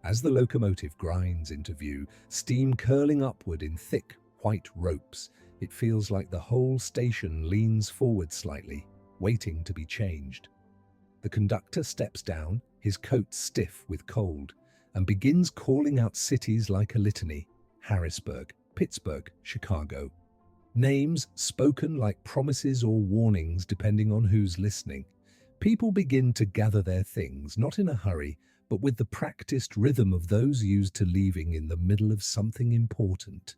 As the locomotive grinds into view, steam curling upward in thick, white ropes, it feels like the whole station leans forward slightly, waiting to be changed. The conductor steps down, his coat stiff with cold, and begins calling out cities like a litany: Harrisburg, Pittsburgh, Chicago. Names spoken like promises or warnings depending on who's listening. People begin to gather their things, not in a hurry, but with the practiced rhythm of those used to leaving in the middle of something important.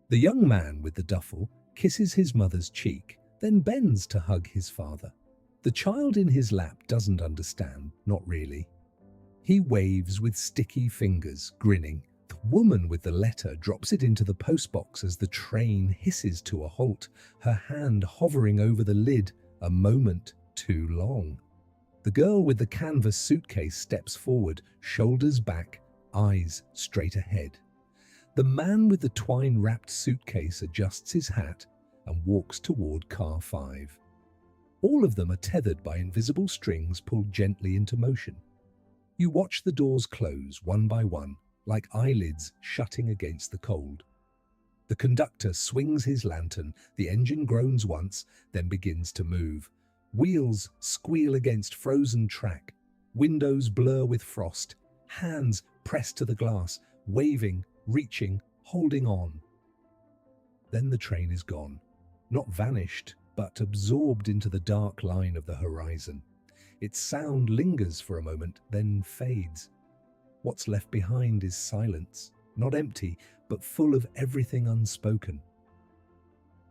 The young man with the duffel kisses his mother's cheek, then bends to hug his father. The child in his lap doesn't understand, not really. He waves with sticky fingers, grinning. The woman with the letter drops it into the postbox as the train hisses to a halt, her hand hovering over the lid, a moment too long. The girl with the canvas suitcase steps forward, shoulders back, eyes straight ahead. The man with the twine-wrapped suitcase adjusts his hat and walks toward car 5. All of them are tethered by invisible strings pulled gently into motion. You watch the doors close one by one, like eyelids shutting against the cold. The conductor swings his lantern, the engine groans once, then begins to move. Wheels squeal against frozen track, windows blur with frost, hands press to the glass, waving, reaching, holding on. Then the train is gone, not vanished, but absorbed into the dark line of the horizon. Its sound lingers for a moment, then fades. What's left behind is silence, not empty, but full of everything unspoken.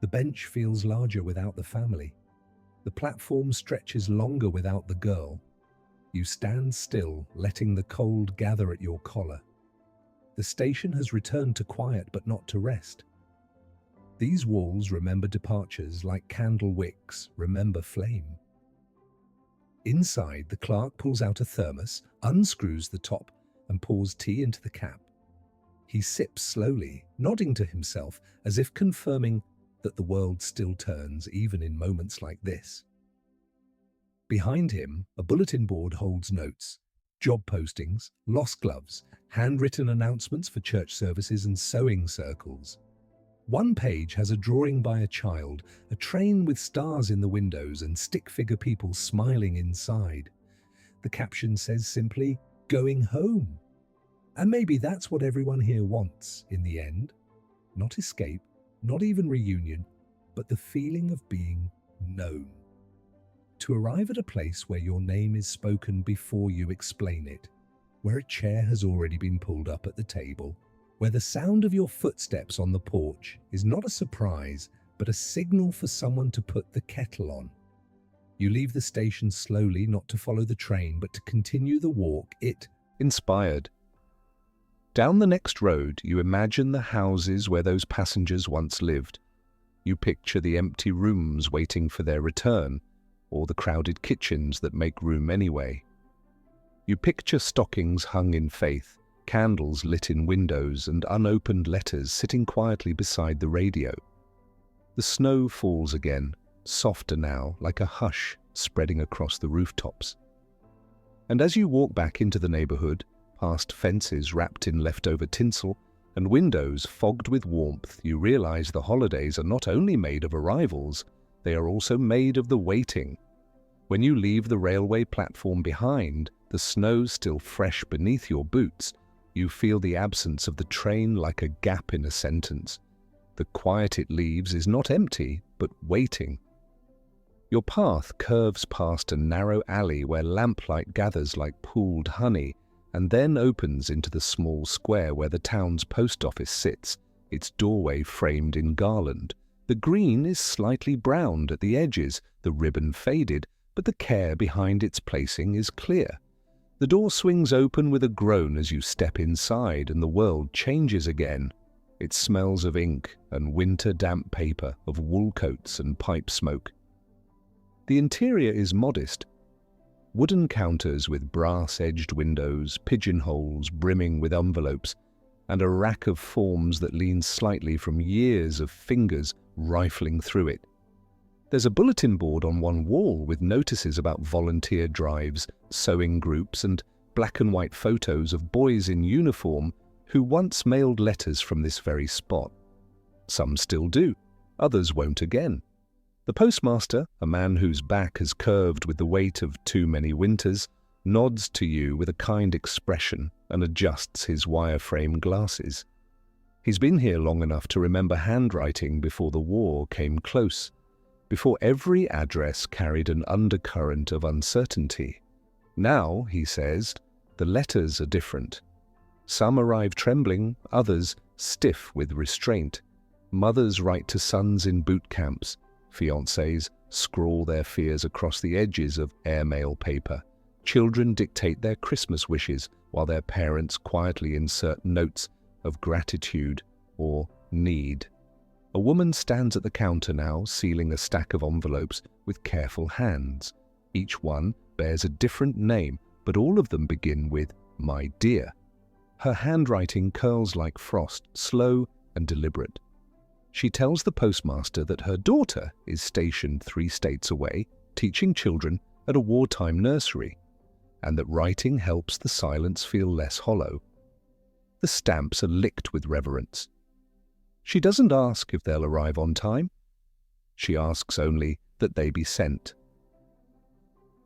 The bench feels larger without the family. The platform stretches longer without the girl. You stand still, letting the cold gather at your collar. The station has returned to quiet, but not to rest. These walls remember departures like candle wicks remember flame. Inside, the clerk pulls out a thermos, unscrews the top, and pours tea into the cap. He sips slowly, nodding to himself as if confirming that the world still turns even in moments like this. Behind him, a bulletin board holds notes, job postings, lost gloves, handwritten announcements for church services and sewing circles. One page has a drawing by a child, a train with stars in the windows and stick figure people smiling inside. The caption says simply, "Going home." And maybe that's what everyone here wants in the end. Not escape, not even reunion, but the feeling of being known. To arrive at a place where your name is spoken before you explain it, where a chair has already been pulled up at the table, where the sound of your footsteps on the porch is not a surprise, but a signal for someone to put the kettle on. You leave the station slowly, not to follow the train, but to continue the walk it Inspired. Down the next road, you imagine the houses where those passengers once lived. You picture the empty rooms waiting for their return, or the crowded kitchens that make room anyway. You picture stockings hung in faith, candles lit in windows, and unopened letters sitting quietly beside the radio. The snow falls again, softer now, like a hush spreading across the rooftops. And as you walk back into the neighborhood, past fences wrapped in leftover tinsel and windows fogged with warmth, you realize the holidays are not only made of arrivals, they are also made of the waiting. When you leave the railway platform behind, the snow still fresh beneath your boots, you feel the absence of the train like a gap in a sentence. The quiet it leaves is not empty, but waiting. Your path curves past a narrow alley where lamplight gathers like pooled honey, and then opens into the small square where the town's post office sits, its doorway framed in garland. The green is slightly browned at the edges, the ribbon faded, but the care behind its placing is clear. The door swings open with a groan as you step inside, and the world changes again. It smells of ink and winter damp paper, of wool coats and pipe smoke. The interior is modest. Wooden counters with brass-edged windows, pigeonholes brimming with envelopes, and a rack of forms that leans slightly from years of fingers rifling through it. There's a bulletin board on one wall with notices about volunteer drives, sewing groups, and black and white photos of boys in uniform who once mailed letters from this very spot. Some still do, others won't again. The postmaster, a man whose back has curved with the weight of too many winters, nods to you with a kind expression and adjusts his wireframe glasses. He's been here long enough to remember handwriting before the war came close, before every address carried an undercurrent of uncertainty. Now, he says, the letters are different. Some arrive trembling, others stiff with restraint. Mothers write to sons in boot camps. Fiancés scrawl their fears across the edges of airmail paper. Children dictate their Christmas wishes while their parents quietly insert notes of gratitude or need. A woman stands at the counter now, sealing a stack of envelopes with careful hands. Each one bears a different name, but all of them begin with "My dear." Her handwriting curls like frost, slow and deliberate. She tells the postmaster that her daughter is stationed 3 states away, teaching children at a wartime nursery, and that writing helps the silence feel less hollow. The stamps are licked with reverence. She doesn't ask if they'll arrive on time. She asks only that they be sent.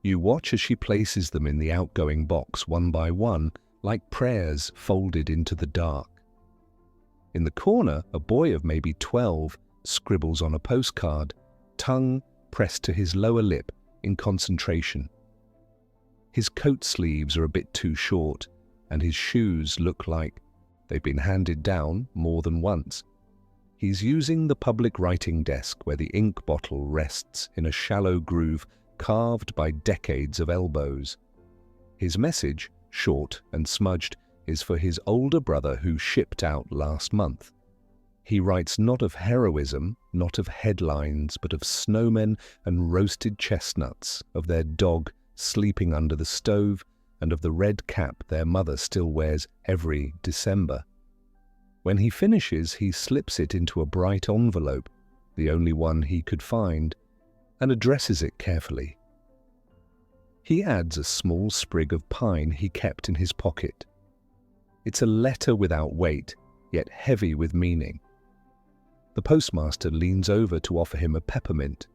You watch as she places them in the outgoing box one by one, like prayers folded into the dark. In the corner, a boy of maybe 12 scribbles on a postcard, tongue pressed to his lower lip in concentration. His coat sleeves are a bit too short, and his shoes look like they've been handed down more than once. He's using the public writing desk where the ink bottle rests in a shallow groove carved by decades of elbows. His message, short and smudged, is for his older brother who shipped out last month. He writes not of heroism, not of headlines, but of snowmen and roasted chestnuts, of their dog sleeping under the stove, and of the red cap their mother still wears every December. When he finishes, he slips it into a bright envelope, the only one he could find, and addresses it carefully. He adds a small sprig of pine he kept in his pocket. It's a letter without weight, yet heavy with meaning. The postmaster leans over to offer him a peppermint.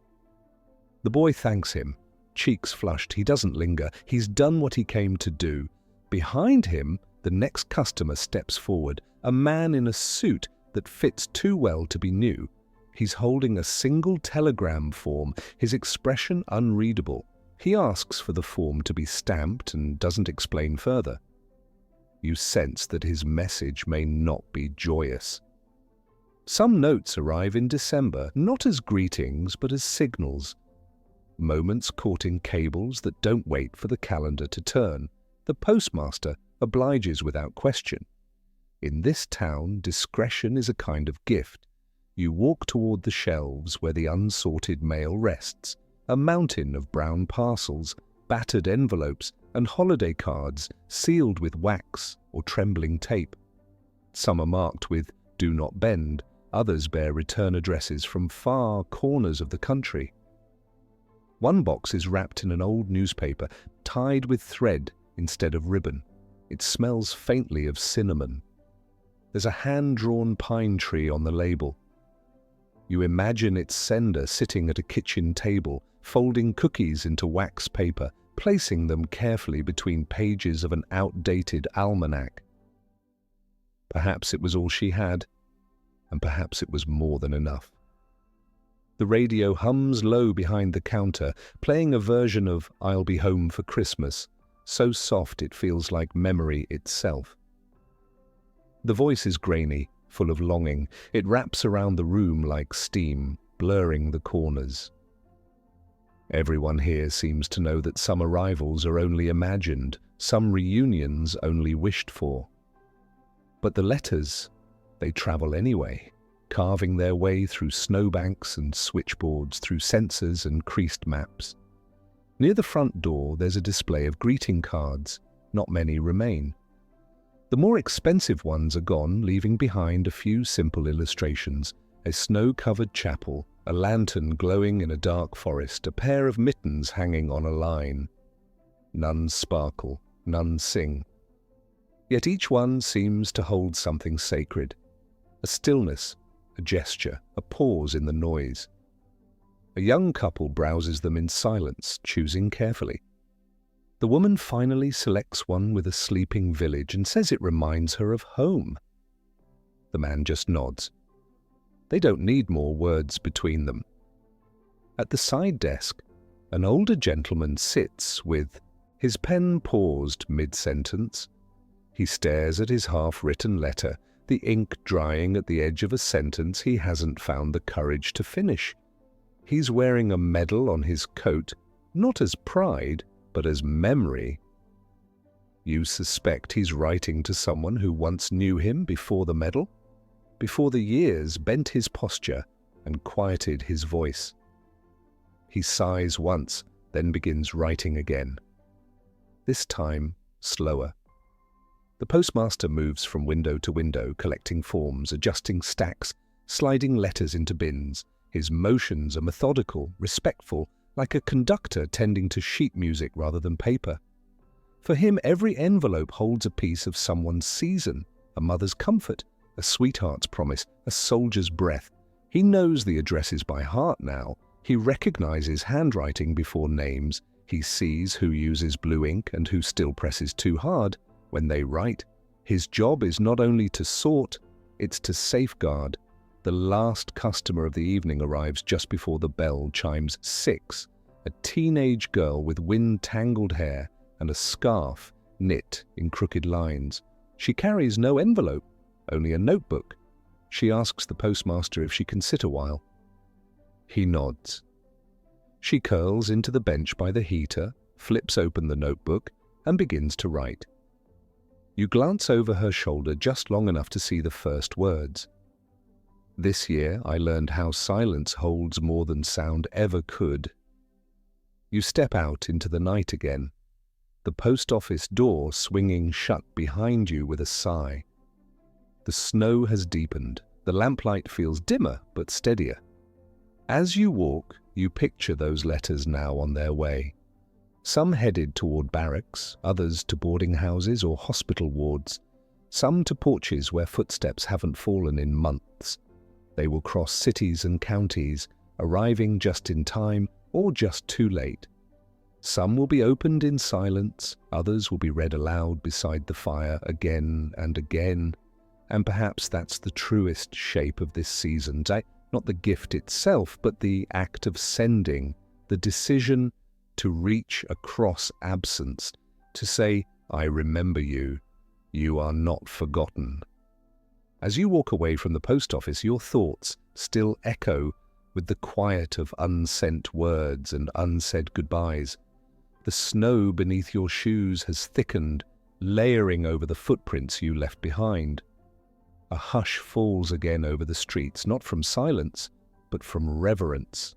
The boy thanks him, cheeks flushed. He doesn't linger. He's done what he came to do. Behind him, the next customer steps forward, a man in a suit that fits too well to be new. He's holding a single telegram form, his expression unreadable. He asks for the form to be stamped and doesn't explain further. You sense that his message may not be joyous. Some notes arrive in December, not as greetings, but as signals. Moments caught in cables that don't wait for the calendar to turn. The postmaster obliges without question. In this town, discretion is a kind of gift. You walk toward the shelves where the unsorted mail rests, a mountain of brown parcels, battered envelopes, and holiday cards sealed with wax or trembling tape. Some are marked with "Do not bend," others bear return addresses from far corners of the country. One box is wrapped in an old newspaper, tied with thread instead of ribbon. It smells faintly of cinnamon. There's a hand-drawn pine tree on the label. You imagine its sender sitting at a kitchen table, folding cookies into wax paper, placing them carefully between pages of an outdated almanac. Perhaps it was all she had, and perhaps it was more than enough. The radio hums low behind the counter, playing a version of "I'll Be Home for Christmas," so soft it feels like memory itself. The voice is grainy, full of longing. It wraps around the room like steam, blurring the corners. Everyone here seems to know that some arrivals are only imagined, some reunions only wished for. But the letters, they travel anyway, carving their way through snowbanks and switchboards, through sensors and creased maps. Near the front door, there's a display of greeting cards. Not many remain. The more expensive ones are gone, leaving behind a few simple illustrations, a snow-covered chapel, a lantern glowing in a dark forest, a pair of mittens hanging on a line. None sparkle, none sing. Yet each one seems to hold something sacred, a stillness, a gesture, a pause in the noise. A young couple browses them in silence, choosing carefully. The woman finally selects one with a sleeping village and says it reminds her of home. The man just nods. They don't need more words between them. At the side desk, an older gentleman sits with his pen paused mid-sentence. He stares at his half-written letter, the ink drying at the edge of a sentence he hasn't found the courage to finish. He's wearing a medal on his coat, not as pride, but as memory. You suspect he's writing to someone who once knew him before the medal, before the years bent his posture and quieted his voice. He sighs once, then begins writing again. This time, slower. The postmaster moves from window to window, collecting forms, adjusting stacks, sliding letters into bins. His motions are methodical, respectful, like a conductor tending to sheet music rather than paper. For him, every envelope holds a piece of someone's season, a mother's comfort, a sweetheart's promise, a soldier's breath. He knows the addresses by heart now. He recognizes handwriting before names. He sees who uses blue ink and who still presses too hard when they write. His job is not only to sort, it's to safeguard. The last customer of the evening arrives just before the bell chimes 6. A teenage girl with wind-tangled hair and a scarf knit in crooked lines. She carries no envelope, only a notebook. She asks the postmaster if she can sit a while. He nods. She curls into the bench by the heater, flips open the notebook, and begins to write. You glance over her shoulder just long enough to see the first words. This year I learned how silence holds more than sound ever could. You step out into the night again, the post office door swinging shut behind you with a sigh. The snow has deepened. The lamplight feels dimmer but steadier. As you walk, you picture those letters now on their way. Some headed toward barracks, others to boarding houses or hospital wards, some to porches where footsteps haven't fallen in months. They will cross cities and counties, arriving just in time or just too late. Some will be opened in silence, others will be read aloud beside the fire again and again. And perhaps that's the truest shape of this season. Not the gift itself, but the act of sending, the decision to reach across absence, to say, I remember you, you are not forgotten. As you walk away from the post office, your thoughts still echo with the quiet of unsent words and unsaid goodbyes. The snow beneath your shoes has thickened, layering over the footprints you left behind. A hush falls again over the streets, not from silence, but from reverence.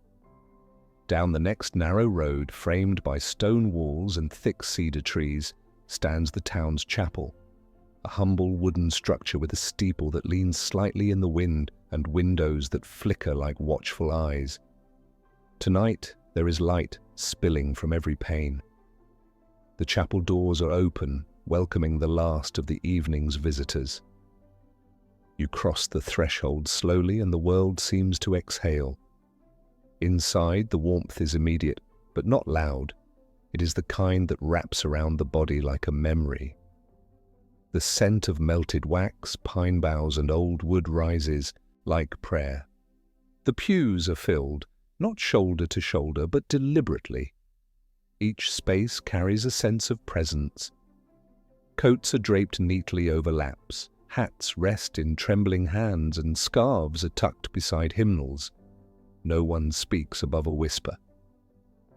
Down the next narrow road, framed by stone walls and thick cedar trees, stands the town's chapel, a humble wooden structure with a steeple that leans slightly in the wind and windows that flicker like watchful eyes. Tonight there is light spilling from every pane. The chapel doors are open, welcoming the last of the evening's visitors. You cross the threshold slowly and the world seems to exhale. Inside, the warmth is immediate, but not loud. It is the kind that wraps around the body like a memory. The scent of melted wax, pine boughs, and old wood rises like prayer. The pews are filled, not shoulder to shoulder, but deliberately. Each space carries a sense of presence. Coats are draped neatly over laps. Hats rest in trembling hands and scarves are tucked beside hymnals. No one speaks above a whisper.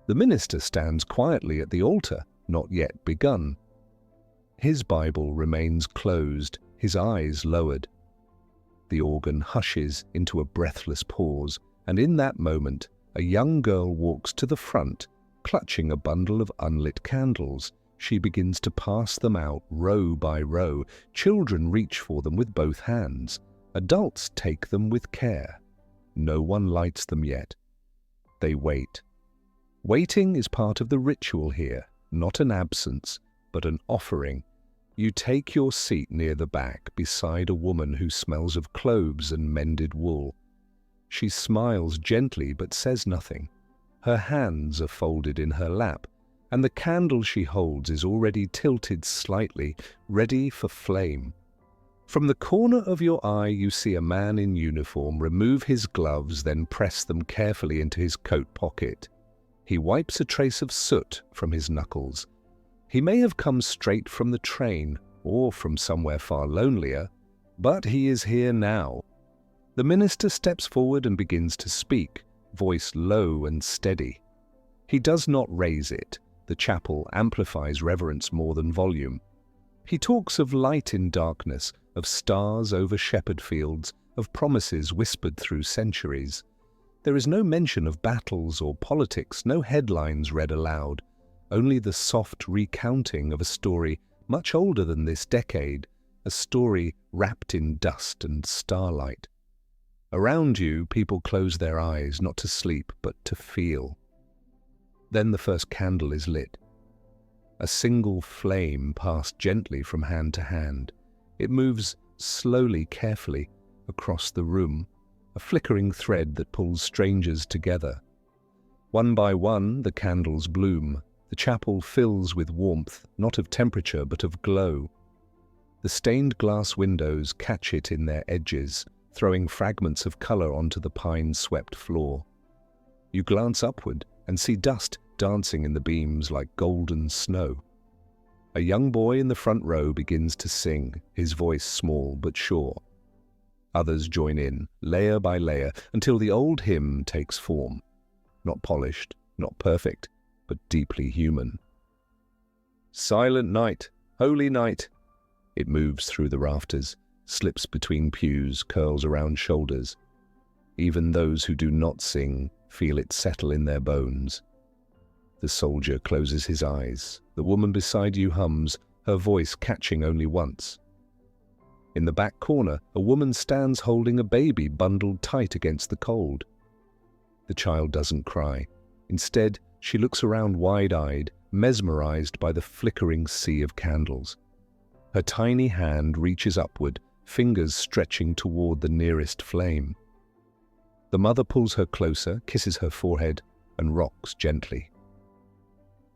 The minister stands quietly at the altar, not yet begun. His Bible remains closed, his eyes lowered. The organ hushes into a breathless pause, and in that moment, a young girl walks to the front, clutching a bundle of unlit candles. She begins to pass them out row by row. Children reach for them with both hands. Adults take them with care. No one lights them yet. They wait. Waiting is part of the ritual here, not an absence, but an offering. You take your seat near the back, beside a woman who smells of cloves and mended wool. She smiles gently but says nothing. Her hands are folded in her lap, and the candle she holds is already tilted slightly, ready for flame. From the corner of your eye you see a man in uniform remove his gloves, then press them carefully into his coat pocket. He wipes a trace of soot from his knuckles. He may have come straight from the train or from somewhere far lonelier, but he is here now. The minister steps forward and begins to speak, voice low and steady. He does not raise it. The chapel amplifies reverence more than volume. He talks of light in darkness, of stars over shepherd fields, of promises whispered through centuries. There is no mention of battles or politics, no headlines read aloud, only the soft recounting of a story much older than this decade, a story wrapped in dust and starlight. Around you, people close their eyes, not to sleep, but to feel. Then the first candle is lit. A single flame passed gently from hand to hand. It moves slowly, carefully, across the room, a flickering thread that pulls strangers together. One by one, the candles bloom. The chapel fills with warmth, not of temperature, but of glow. The stained glass windows catch it in their edges, throwing fragments of color onto the pine-swept floor. You glance upward and see dust dancing in the beams like golden snow. A young boy in the front row begins to sing, his voice small but sure. Others join in, layer by layer, until the old hymn takes form. Not polished, not perfect, but deeply human. Silent night, holy night. It moves through the rafters, slips between pews, curls around shoulders. Even those who do not sing feel it settle in their bones. The soldier closes his eyes. The woman beside you hums, her voice catching only once. In the back corner, a woman stands holding a baby bundled tight against the cold. The child doesn't cry. Instead, she looks around wide-eyed, mesmerized by the flickering sea of candles. Her tiny hand reaches upward, fingers stretching toward the nearest flame. The mother pulls her closer, kisses her forehead, and rocks gently.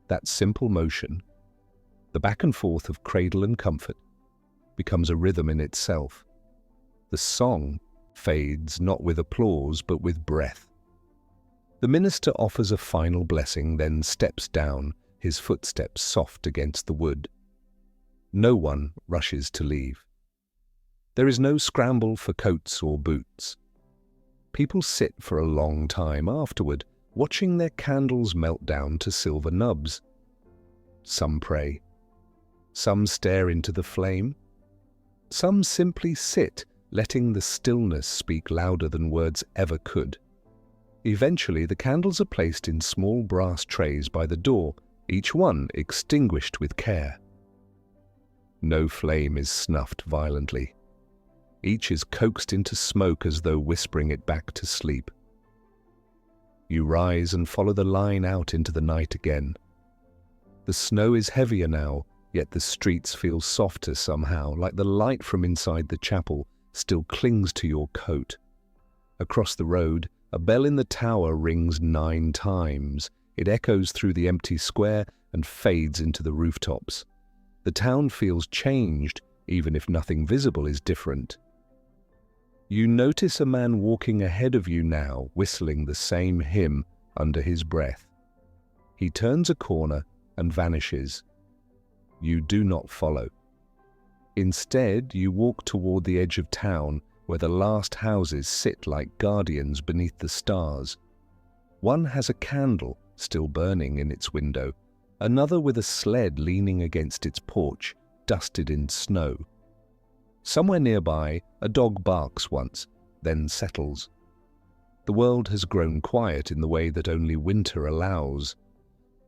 That simple motion, the back and forth of cradle and comfort, becomes a rhythm in itself. The song fades not with applause but with breath. The minister offers a final blessing, then steps down, his footsteps soft against the wood. No one rushes to leave. There is no scramble for coats or boots. People sit for a long time afterward, watching their candles melt down to silver nubs. Some pray. Some stare into the flame. Some simply sit, letting the stillness speak louder than words ever could. Eventually, the candles are placed in small brass trays by the door, each one extinguished with care. No flame is snuffed violently. Each is coaxed into smoke as though whispering it back to sleep. You rise and follow the line out into the night again. The snow is heavier now, yet the streets feel softer somehow, like the light from inside the chapel still clings to your coat. Across the road, a bell in the tower rings 9 times. It echoes through the empty square and fades into the rooftops. The town feels changed, even if nothing visible is different. You notice a man walking ahead of you now, whistling the same hymn under his breath. He turns a corner and vanishes. You do not follow. Instead, you walk toward the edge of town, where the last houses sit like guardians beneath the stars. One has a candle still burning in its window, another with a sled leaning against its porch, dusted in snow. Somewhere nearby, a dog barks once, then settles. The world has grown quiet in the way that only winter allows,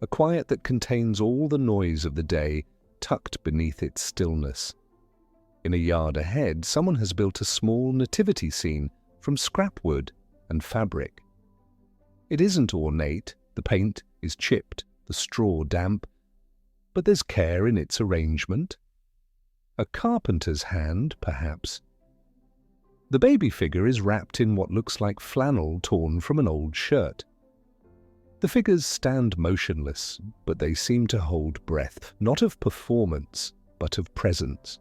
a quiet that contains all the noise of the day tucked beneath its stillness. In a yard ahead, someone has built a small nativity scene from scrap wood and fabric. It isn't ornate, the paint is chipped, the straw damp, but there's care in its arrangement. A carpenter's hand, perhaps. The baby figure is wrapped in what looks like flannel torn from an old shirt. The figures stand motionless, but they seem to hold breath, not of performance, but of presence.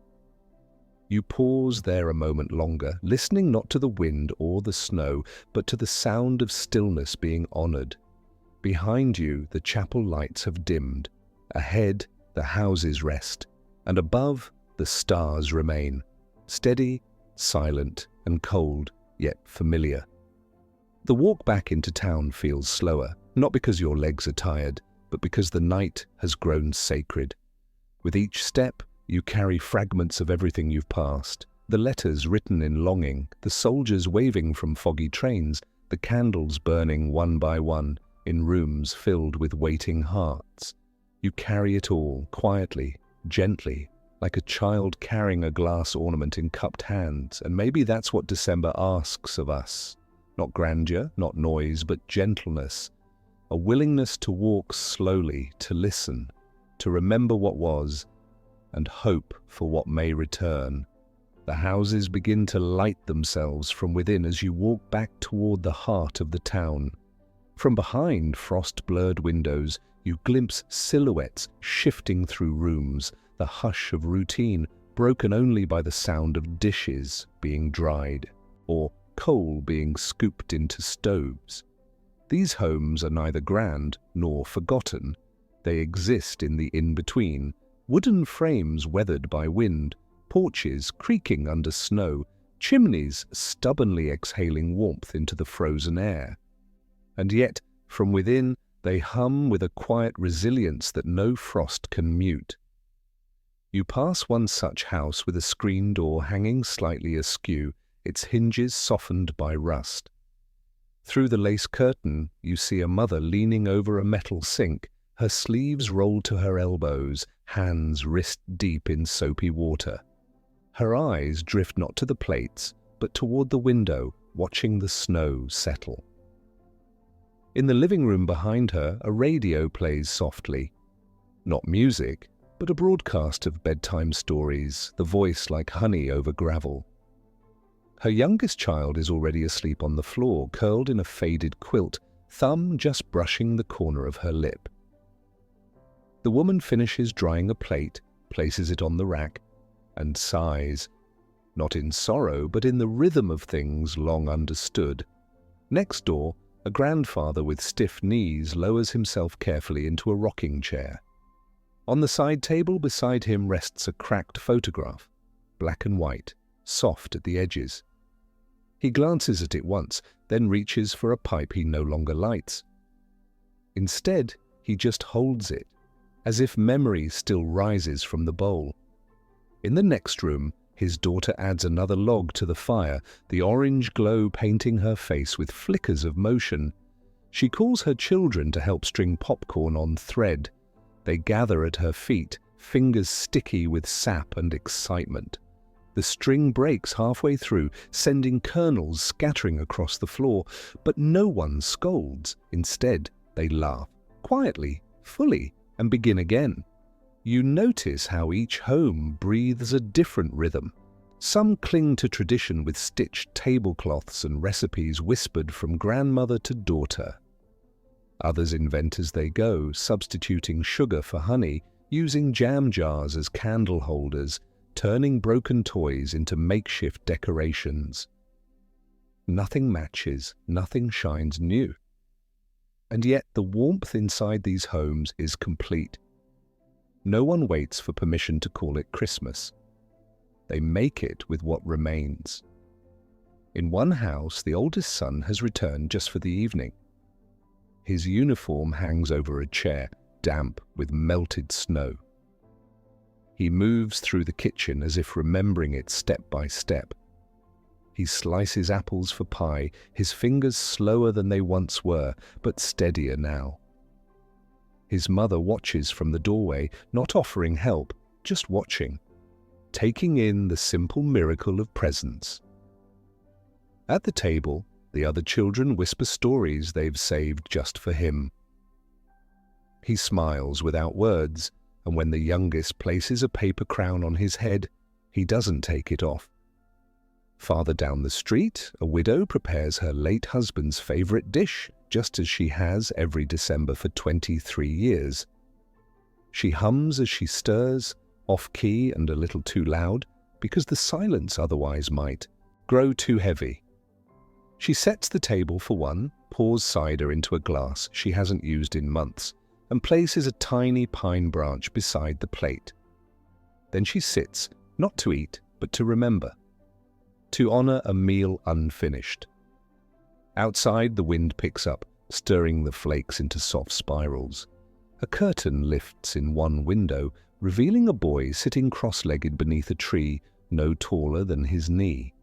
You pause there a moment longer, listening not to the wind or the snow, but to the sound of stillness being honored. Behind you, the chapel lights have dimmed. Ahead, the houses rest, and above, the stars remain, steady, silent, and cold, yet familiar. The walk back into town feels slower, not because your legs are tired, but because the night has grown sacred. With each step, you carry fragments of everything you've passed, the letters written in longing, the soldiers waving from foggy trains, the candles burning one by one in rooms filled with waiting hearts. You carry it all, quietly, gently, like a child carrying a glass ornament in cupped hands, and maybe that's what December asks of us. Not grandeur, not noise, but gentleness, a willingness to walk slowly, to listen, to remember what was, and hope for what may return. The houses begin to light themselves from within as you walk back toward the heart of the town. From behind frost-blurred windows, you glimpse silhouettes shifting through rooms, the hush of routine broken only by the sound of dishes being dried, or coal being scooped into stoves. These homes are neither grand nor forgotten. They exist in the in-between, wooden frames weathered by wind, porches creaking under snow, chimneys stubbornly exhaling warmth into the frozen air. And yet, from within, they hum with a quiet resilience that no frost can mute. You pass one such house with a screen door hanging slightly askew, its hinges softened by rust. Through the lace curtain, you see a mother leaning over a metal sink, her sleeves rolled to her elbows, hands wrist-deep in soapy water. Her eyes drift not to the plates, but toward the window, watching the snow settle. In the living room behind her, a radio plays softly. Not music, but a broadcast of bedtime stories, the voice like honey over gravel. Her youngest child is already asleep on the floor, curled in a faded quilt, thumb just brushing the corner of her lip. The woman finishes drying a plate, places it on the rack, and sighs, not in sorrow, but in the rhythm of things long understood. Next door, a grandfather with stiff knees lowers himself carefully into a rocking chair. On the side table beside him rests a cracked photograph, black and white, soft at the edges. He glances at it once, then reaches for a pipe he no longer lights. Instead, he just holds it, as if memory still rises from the bowl. In the next room, his daughter adds another log to the fire, the orange glow painting her face with flickers of motion. She calls her children to help string popcorn on thread. They gather at her feet, fingers sticky with sap and excitement. The string breaks halfway through, sending kernels scattering across the floor, but no one scolds. Instead, they laugh, quietly, fully, and begin again. You notice how each home breathes a different rhythm. Some cling to tradition with stitched tablecloths and recipes whispered from grandmother to daughter. Others invent as they go, substituting sugar for honey, using jam jars as candle holders, turning broken toys into makeshift decorations. Nothing matches, nothing shines new. And yet the warmth inside these homes is complete. No one waits for permission to call it Christmas. They make it with what remains. In one house, the oldest son has returned just for the evening. His uniform hangs over a chair, damp with melted snow. He moves through the kitchen as if remembering it step by step. He slices apples for pie, his fingers slower than they once were, but steadier now. His mother watches from the doorway, not offering help, just watching, taking in the simple miracle of presence. At the table, the other children whisper stories they've saved just for him. He smiles without words, and when the youngest places a paper crown on his head, he doesn't take it off. Farther down the street, a widow prepares her late husband's favorite dish, just as she has every December for 23 years. She hums as she stirs, off-key and a little too loud, because the silence otherwise might grow too heavy. She sets the table for one, pours cider into a glass she hasn't used in months, and places a tiny pine branch beside the plate. Then she sits, not to eat, but to remember, to honor a meal unfinished. Outside, the wind picks up, stirring the flakes into soft spirals. A curtain lifts in one window, revealing a boy sitting cross-legged beneath a tree no taller than his knee.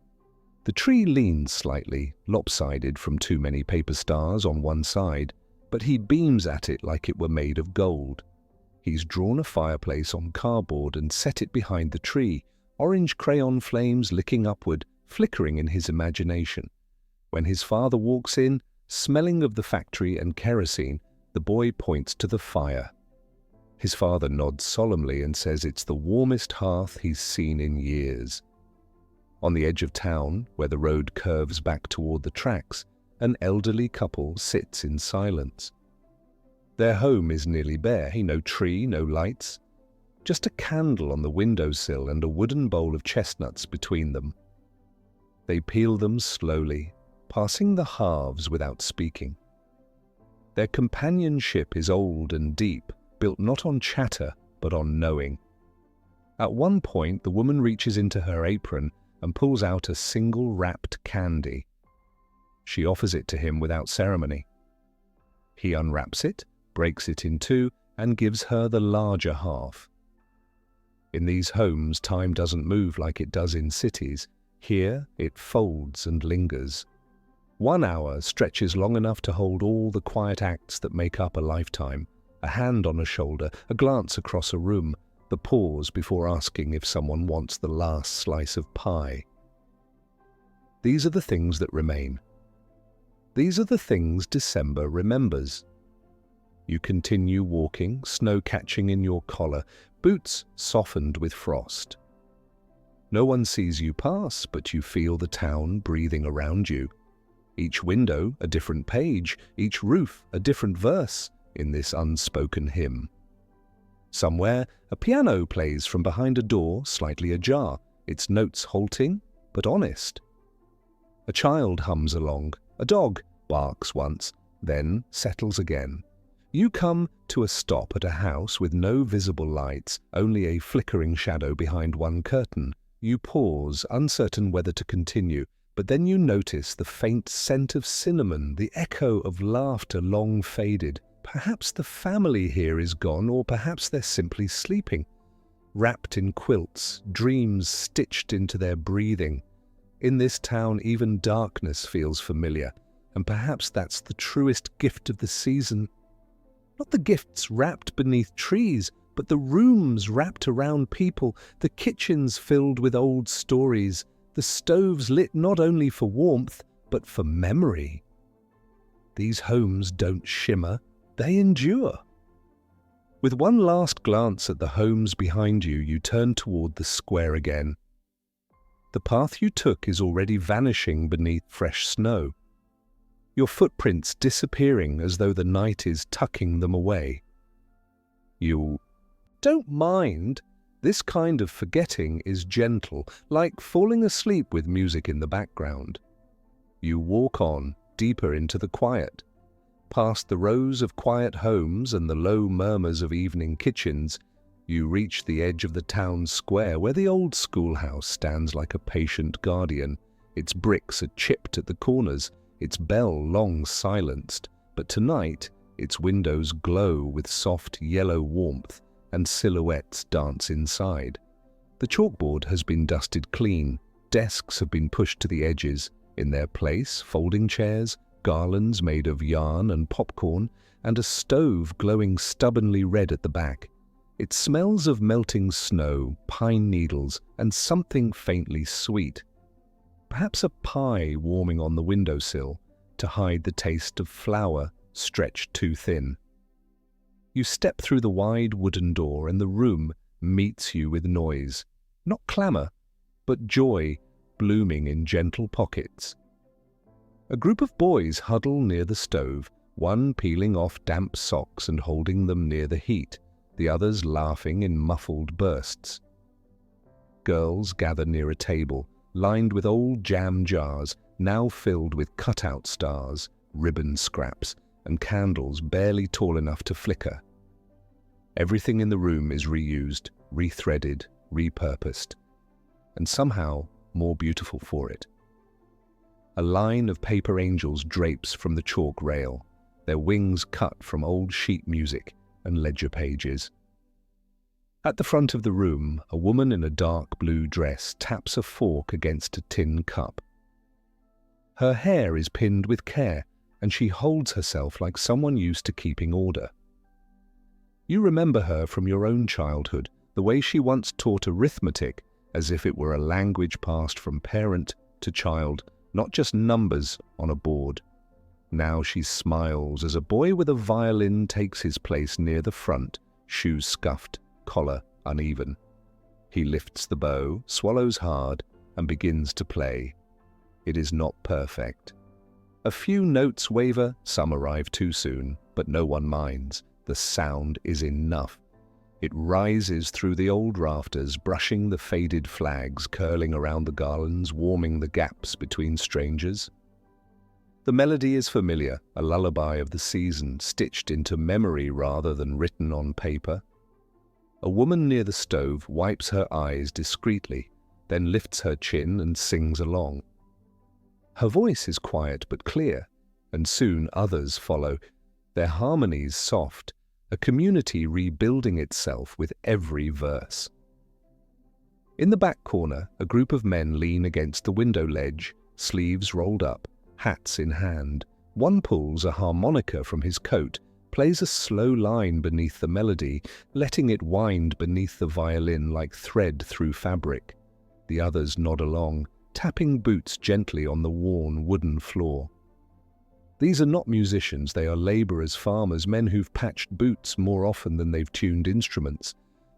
The tree leans slightly, lopsided from too many paper stars on one side, but he beams at it like it were made of gold. He's drawn a fireplace on cardboard and set it behind the tree, orange crayon flames licking upward, flickering in his imagination. When his father walks in, smelling of the factory and kerosene, the boy points to the fire. His father nods solemnly and says it's the warmest hearth he's seen in years. On the edge of town, where the road curves back toward the tracks, an elderly couple sits in silence. Their home is nearly bare, no tree, no lights. Just a candle on the windowsill and a wooden bowl of chestnuts between them. They peel them slowly, passing the halves without speaking. Their companionship is old and deep, built not on chatter, but on knowing. At one point, the woman reaches into her apron and pulls out a single wrapped candy. She offers it to him without ceremony. He unwraps it, breaks it in two, and gives her the larger half. In these homes, time doesn't move like it does in cities. Here, it folds and lingers. 1 hour stretches long enough to hold all the quiet acts that make up a lifetime. A hand on a shoulder, a glance across a room, the pause before asking if someone wants the last slice of pie. These are the things that remain. These are the things December remembers. You continue walking, snow catching in your collar, boots softened with frost. No one sees you pass, but you feel the town breathing around you. Each window a different page, each roof a different verse in this unspoken hymn. Somewhere, a piano plays from behind a door, slightly ajar, its notes halting but honest. A child hums along, a dog barks once, then settles again. You come to a stop at a house with no visible lights, only a flickering shadow behind one curtain. You pause, uncertain whether to continue, but then you notice the faint scent of cinnamon, the echo of laughter long faded. Perhaps the family here is gone, or perhaps they're simply sleeping, wrapped in quilts, dreams stitched into their breathing. In this town, even darkness feels familiar, and perhaps that's the truest gift of the season. Not the gifts wrapped beneath trees, but the rooms wrapped around people, the kitchens filled with old stories, the stoves lit not only for warmth, but for memory. These homes don't shimmer, they endure. With one last glance at the homes behind you, you turn toward the square again. The path you took is already vanishing beneath fresh snow. Your footprints disappearing as though the night is tucking them away. You don't mind. This kind of forgetting is gentle, like falling asleep with music in the background. You walk on, deeper into the quiet. Past the rows of quiet homes and the low murmurs of evening kitchens, you reach the edge of the town square where the old schoolhouse stands like a patient guardian. Its bricks are chipped at the corners, its bell long silenced, but tonight its windows glow with soft yellow warmth and silhouettes dance inside. The chalkboard has been dusted clean, desks have been pushed to the edges. In their place, folding chairs, garlands made of yarn and popcorn, and a stove glowing stubbornly red at the back. It smells of melting snow, pine needles, and something faintly sweet. Perhaps a pie warming on the windowsill to hide the taste of flour stretched too thin. You step through the wide wooden door and the room meets you with noise, not clamour, but joy blooming in gentle pockets. A group of boys huddle near the stove, one peeling off damp socks and holding them near the heat, the others laughing in muffled bursts. Girls gather near a table, lined with old jam jars, now filled with cutout stars, ribbon scraps, and candles barely tall enough to flicker. Everything in the room is reused, rethreaded, repurposed, and somehow more beautiful for it. A line of paper angels drapes from the chalk rail, their wings cut from old sheet music and ledger pages. At the front of the room, a woman in a dark blue dress taps a fork against a tin cup. Her hair is pinned with care, and she holds herself like someone used to keeping order. You remember her from your own childhood, the way she once taught arithmetic as if it were a language passed from parent to child, not just numbers on a board. Now she smiles as a boy with a violin takes his place near the front, shoes scuffed, collar uneven. He lifts the bow, swallows hard, and begins to play. It is not perfect. A few notes waver, some arrive too soon, but no one minds. The sound is enough. It rises through the old rafters, brushing the faded flags, curling around the garlands, warming the gaps between strangers. The melody is familiar, a lullaby of the season, stitched into memory rather than written on paper. A woman near the stove wipes her eyes discreetly, then lifts her chin and sings along. Her voice is quiet but clear, and soon others follow, their harmonies soft, a community rebuilding itself with every verse. In the back corner, a group of men lean against the window ledge, sleeves rolled up, hats in hand. One pulls a harmonica from his coat, plays a slow line beneath the melody, letting it wind beneath the violin like thread through fabric. The others nod along, tapping boots gently on the worn wooden floor. These are not musicians, they are labourers, farmers, men who've patched boots more often than they've tuned instruments.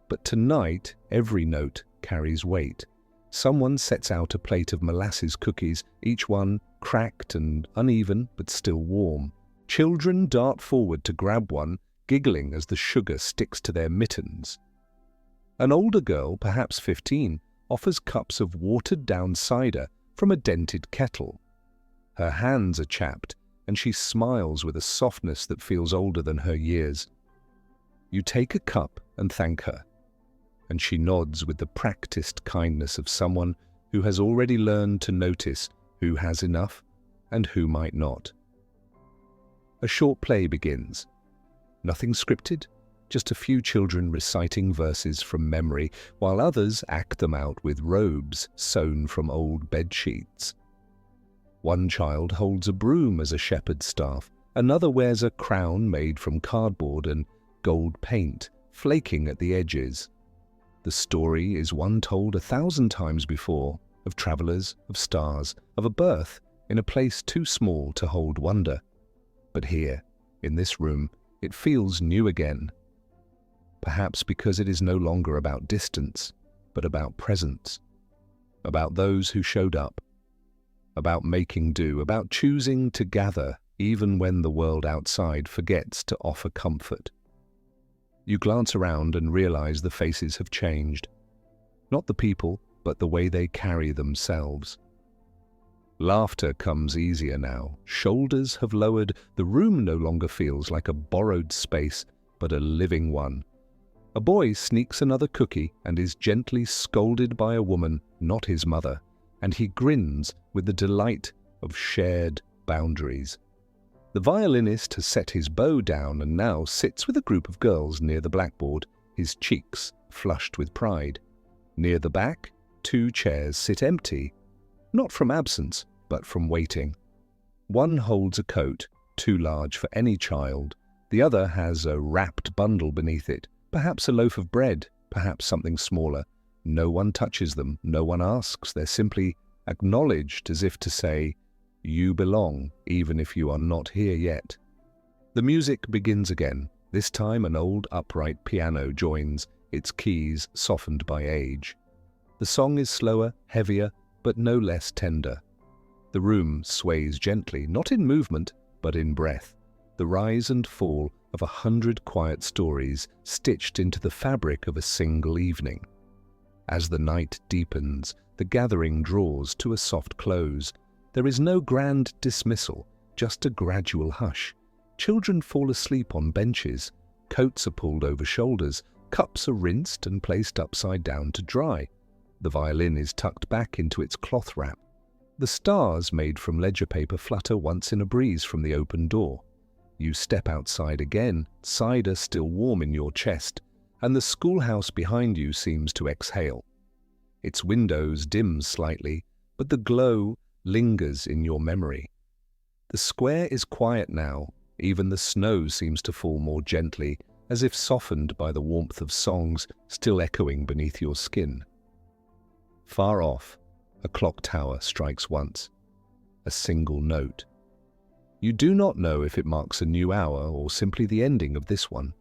But tonight, every note carries weight. Someone sets out a plate of molasses cookies, each one cracked and uneven, but still warm. Children dart forward to grab one, giggling as the sugar sticks to their mittens. An older girl, perhaps 15, offers cups of watered-down cider from a dented kettle. Her hands are chapped, and she smiles with a softness that feels older than her years. You take a cup and thank her, and she nods with the practiced kindness of someone who has already learned to notice who has enough and who might not. A short play begins. Nothing scripted, just a few children reciting verses from memory, while others act them out with robes sewn from old bedsheets. One child holds a broom as a shepherd's staff, another wears a crown made from cardboard and gold paint, flaking at the edges. The story is one told 1,000 times before, of travellers, of stars, of a birth in a place too small to hold wonder. But here, in this room, it feels new again. Perhaps because it is no longer about distance, but about presence, about those who showed up, about making do, about choosing to gather even when the world outside forgets to offer comfort. You glance around and realize the faces have changed. Not the people, but the way they carry themselves. Laughter comes easier now. Shoulders have lowered. The room no longer feels like a borrowed space, but a living one. A boy sneaks another cookie and is gently scolded by a woman, not his mother, and he grins with the delight of shared boundaries. The violinist has set his bow down and now sits with a group of girls near the blackboard, his cheeks flushed with pride. Near the back, 2 chairs sit empty, not from absence, but from waiting. One holds a coat, too large for any child. The other has a wrapped bundle beneath it, perhaps a loaf of bread, perhaps something smaller. No one touches them, no one asks, they're simply acknowledged as if to say, you belong, even if you are not here yet. The music begins again. This time an old upright piano joins, its keys softened by age. The song is slower, heavier, but no less tender. The room sways gently, not in movement, but in breath, the rise and fall of 100 quiet stories stitched into the fabric of a single evening. As the night deepens, the gathering draws to a soft close. There is no grand dismissal, just a gradual hush. Children fall asleep on benches, coats are pulled over shoulders, cups are rinsed and placed upside down to dry. The violin is tucked back into its cloth wrap. The stars made from ledger paper flutter once in a breeze from the open door. You step outside again, cider still warm in your chest, and the schoolhouse behind you seems to exhale. Its windows dim slightly, but the glow lingers in your memory. The square is quiet now, even the snow seems to fall more gently, as if softened by the warmth of songs still echoing beneath your skin. Far off, a clock tower strikes once, a single note. You do not know if it marks a new hour or simply the ending of this one.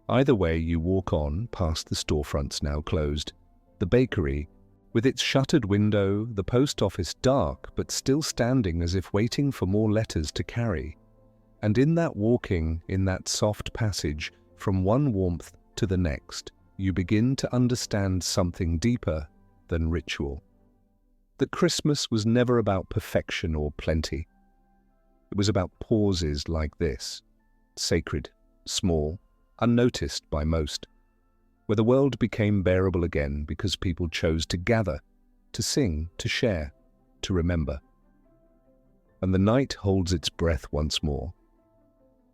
Either way, you walk on past the storefronts now closed, the bakery, with its shuttered window, the post office dark but still standing as if waiting for more letters to carry. And in that walking, in that soft passage, from one warmth to the next, you begin to understand something deeper than ritual. That Christmas was never about perfection or plenty. It was about pauses like this, sacred, small, unnoticed by most. where the world became bearable again because people chose to gather, to sing, to share, to remember. And the night holds its breath once more.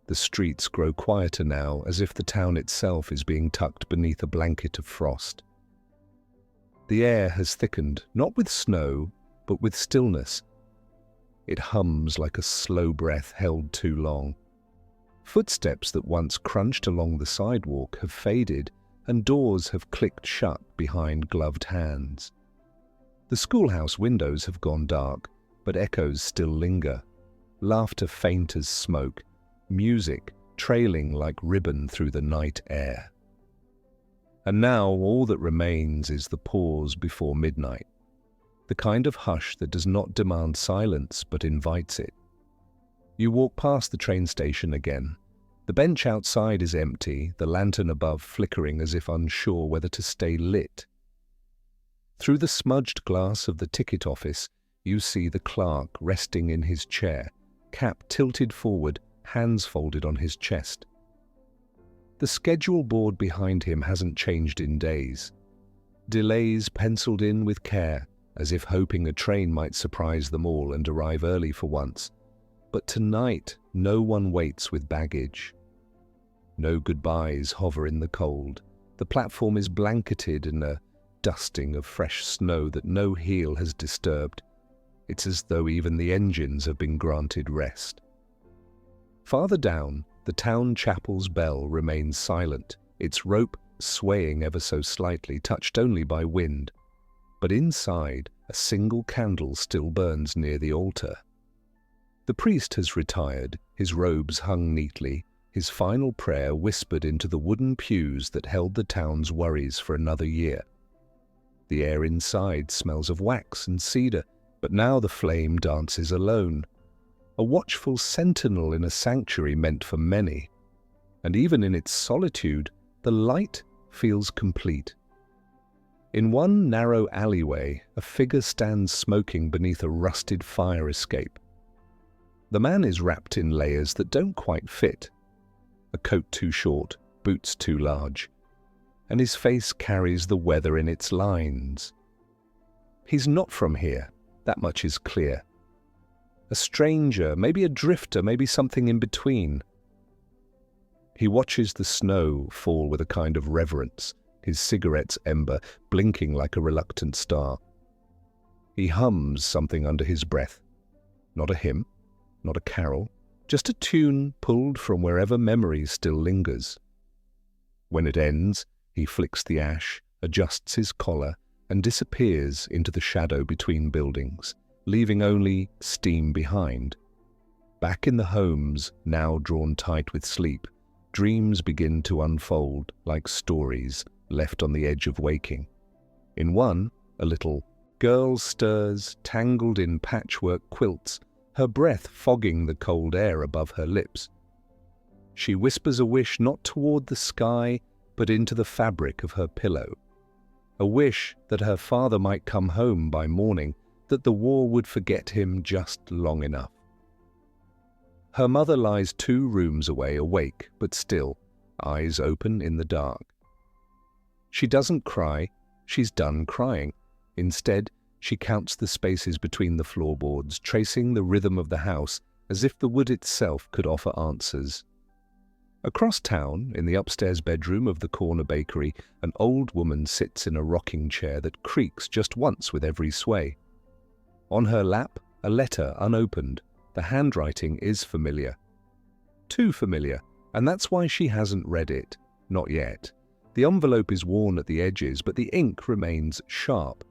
The streets grow quieter now, as if the town itself is being tucked beneath a blanket of frost. The air has thickened, not with snow, but with stillness. It hums like a slow breath held too long. Footsteps that once crunched along the sidewalk have faded, and doors have clicked shut behind gloved hands. The schoolhouse windows have gone dark, but echoes still linger. Laughter faint as smoke, music trailing like ribbon through the night air. And now all that remains is the pause before midnight, the kind of hush that does not demand silence but invites it. You walk past the train station again. The bench outside is empty, the lantern above flickering as if unsure whether to stay lit. Through the smudged glass of the ticket office, you see the clerk resting in his chair, cap tilted forward, hands folded on his chest. The schedule board behind him hasn't changed in days. Delays penciled in with care, as if hoping a train might surprise them all and arrive early for once. But tonight, no one waits with baggage. No goodbyes hover in the cold. The platform is blanketed in a dusting of fresh snow that no heel has disturbed. It's as though even the engines have been granted rest. Farther down, the town chapel's bell remains silent, its rope swaying ever so slightly, touched only by wind. But inside, a single candle still burns near the altar. The priest has retired, his robes hung neatly, his final prayer whispered into the wooden pews that held the town's worries for another year. The air inside smells of wax and cedar, but now the flame dances alone, a watchful sentinel in a sanctuary meant for many. And even in its solitude, the light feels complete. In one narrow alleyway, a figure stands smoking beneath a rusted fire escape. The man is wrapped in layers that don't quite fit. A coat too short, boots too large, and his face carries the weather in its lines. He's not from here, that much is clear. A stranger, maybe a drifter, maybe something in between. He watches the snow fall with a kind of reverence, his cigarette's ember blinking like a reluctant star. He hums something under his breath. Not a hymn, not a carol, just a tune pulled from wherever memory still lingers. When it ends, he flicks the ash, adjusts his collar, and disappears into the shadow between buildings, leaving only steam behind. Back in the homes, now drawn tight with sleep, dreams begin to unfold like stories left on the edge of waking. In one, a little girl stirs, tangled in patchwork quilts, her breath fogging the cold air above her lips. She whispers a wish not toward the sky, but into the fabric of her pillow. A wish that her father might come home by morning, that the war would forget him just long enough. Her mother lies 2 rooms away, awake, but still, eyes open in the dark. She doesn't cry, she's done crying. Instead, she counts the spaces between the floorboards, tracing the rhythm of the house as if the wood itself could offer answers. Across town, in the upstairs bedroom of the corner bakery, an old woman sits in a rocking chair that creaks just once with every sway. On her lap, a letter unopened. The handwriting is familiar. Too familiar, and that's why she hasn't read it. Not yet. The envelope is worn at the edges, but the ink remains sharp.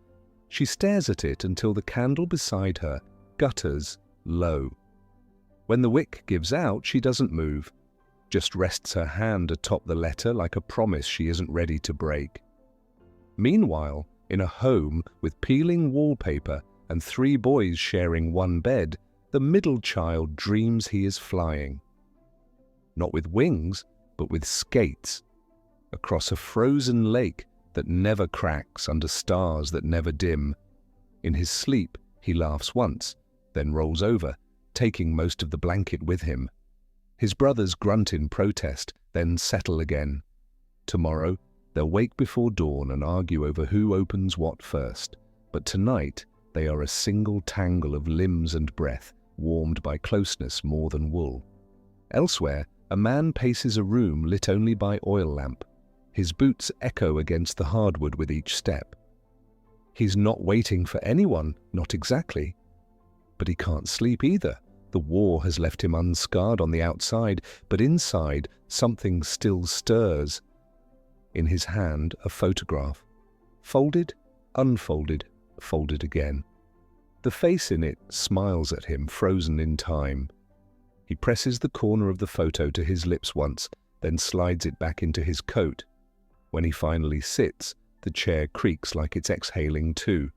She stares at it until the candle beside her gutters low. When the wick gives out, she doesn't move, just rests her hand atop the letter like a promise she isn't ready to break. Meanwhile, in a home with peeling wallpaper and 3 boys sharing one bed, the middle child dreams he is flying. Not with wings, but with skates, across a frozen lake that never cracks under stars that never dim. In his sleep, he laughs once, then rolls over, taking most of the blanket with him. His brothers grunt in protest, then settle again. Tomorrow, They'll wake before dawn and argue over who opens what first, but tonight they are a single tangle of limbs and breath, warmed by closeness more than wool. Elsewhere, a man paces a room lit only by oil lamp. His boots echo against the hardwood with each step. He's not waiting for anyone, not exactly. But he can't sleep either. The war has left him unscarred on the outside, but inside something still stirs. In his hand, a photograph. Folded, unfolded, folded again. The face in it smiles at him, frozen in time. He presses the corner of the photo to his lips once, then slides it back into his coat. When he finally sits, the chair creaks like it's exhaling too.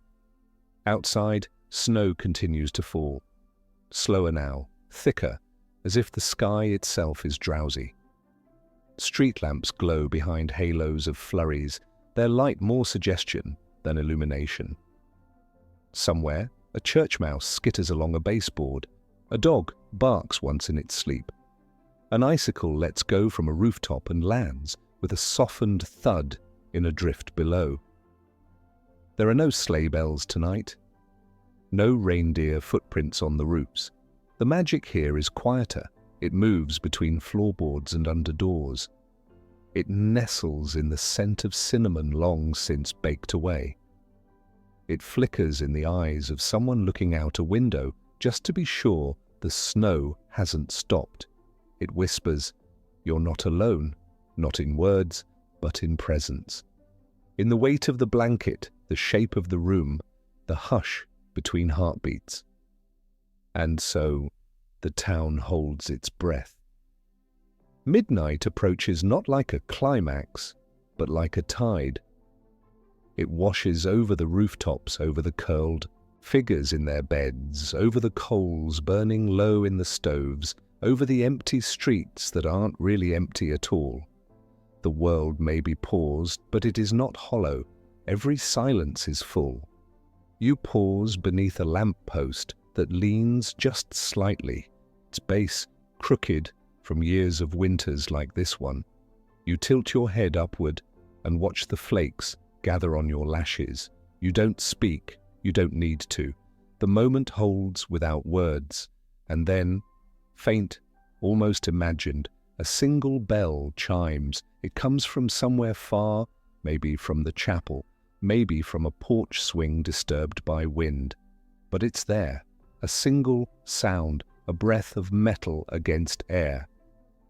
Outside, snow continues to fall. Slower now, thicker, as if the sky itself is drowsy. Street lamps glow behind halos of flurries, their light more suggestion than illumination. Somewhere, a church mouse skitters along a baseboard. A dog barks once in its sleep. An icicle lets go from a rooftop and lands with a softened thud in a drift below. There are no sleigh bells tonight. No reindeer footprints on the roofs. The magic here is quieter. It moves between floorboards and under doors. It nestles in the scent of cinnamon long since baked away. It flickers in the eyes of someone looking out a window just to be sure the snow hasn't stopped. It whispers, "You're not alone," not in words, but in presence. In the weight of the blanket, the shape of the room, the hush between heartbeats. And so, the town holds its breath. Midnight approaches not like a climax, but like a tide. It washes over the rooftops, over the curled figures in their beds, over the coals burning low in the stoves, over the empty streets that aren't really empty at all. The world may be paused, but it is not hollow. Every silence is full. You pause beneath a lamppost that leans just slightly, its base crooked from years of winters like this one. You tilt your head upward and watch the flakes gather on your lashes. You don't speak, you don't need to. The moment holds without words, and then, faint, almost imagined, a single bell chimes. It comes from somewhere far, maybe from the chapel, maybe from a porch swing disturbed by wind. But it's there, a single sound, a breath of metal against air.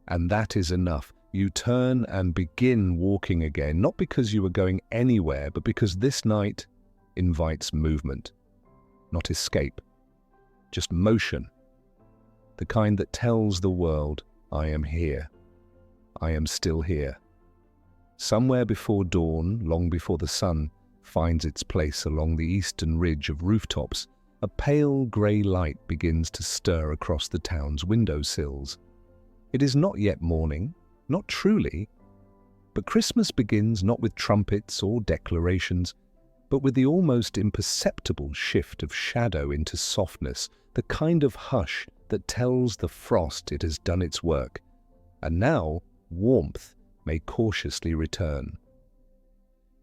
And that is enough. You turn and begin walking again, not because you are going anywhere, but because this night invites movement. Not escape, just motion. The kind that tells the world, I am here. I am still here. Somewhere before dawn, long before the sun finds its place along the eastern ridge of rooftops, a pale grey light begins to stir across the town's windowsills. It is not yet morning, not truly, but Christmas begins not with trumpets or declarations, but with the almost imperceptible shift of shadow into softness, the kind of hush that tells the frost it has done its work, and now warmth may cautiously return.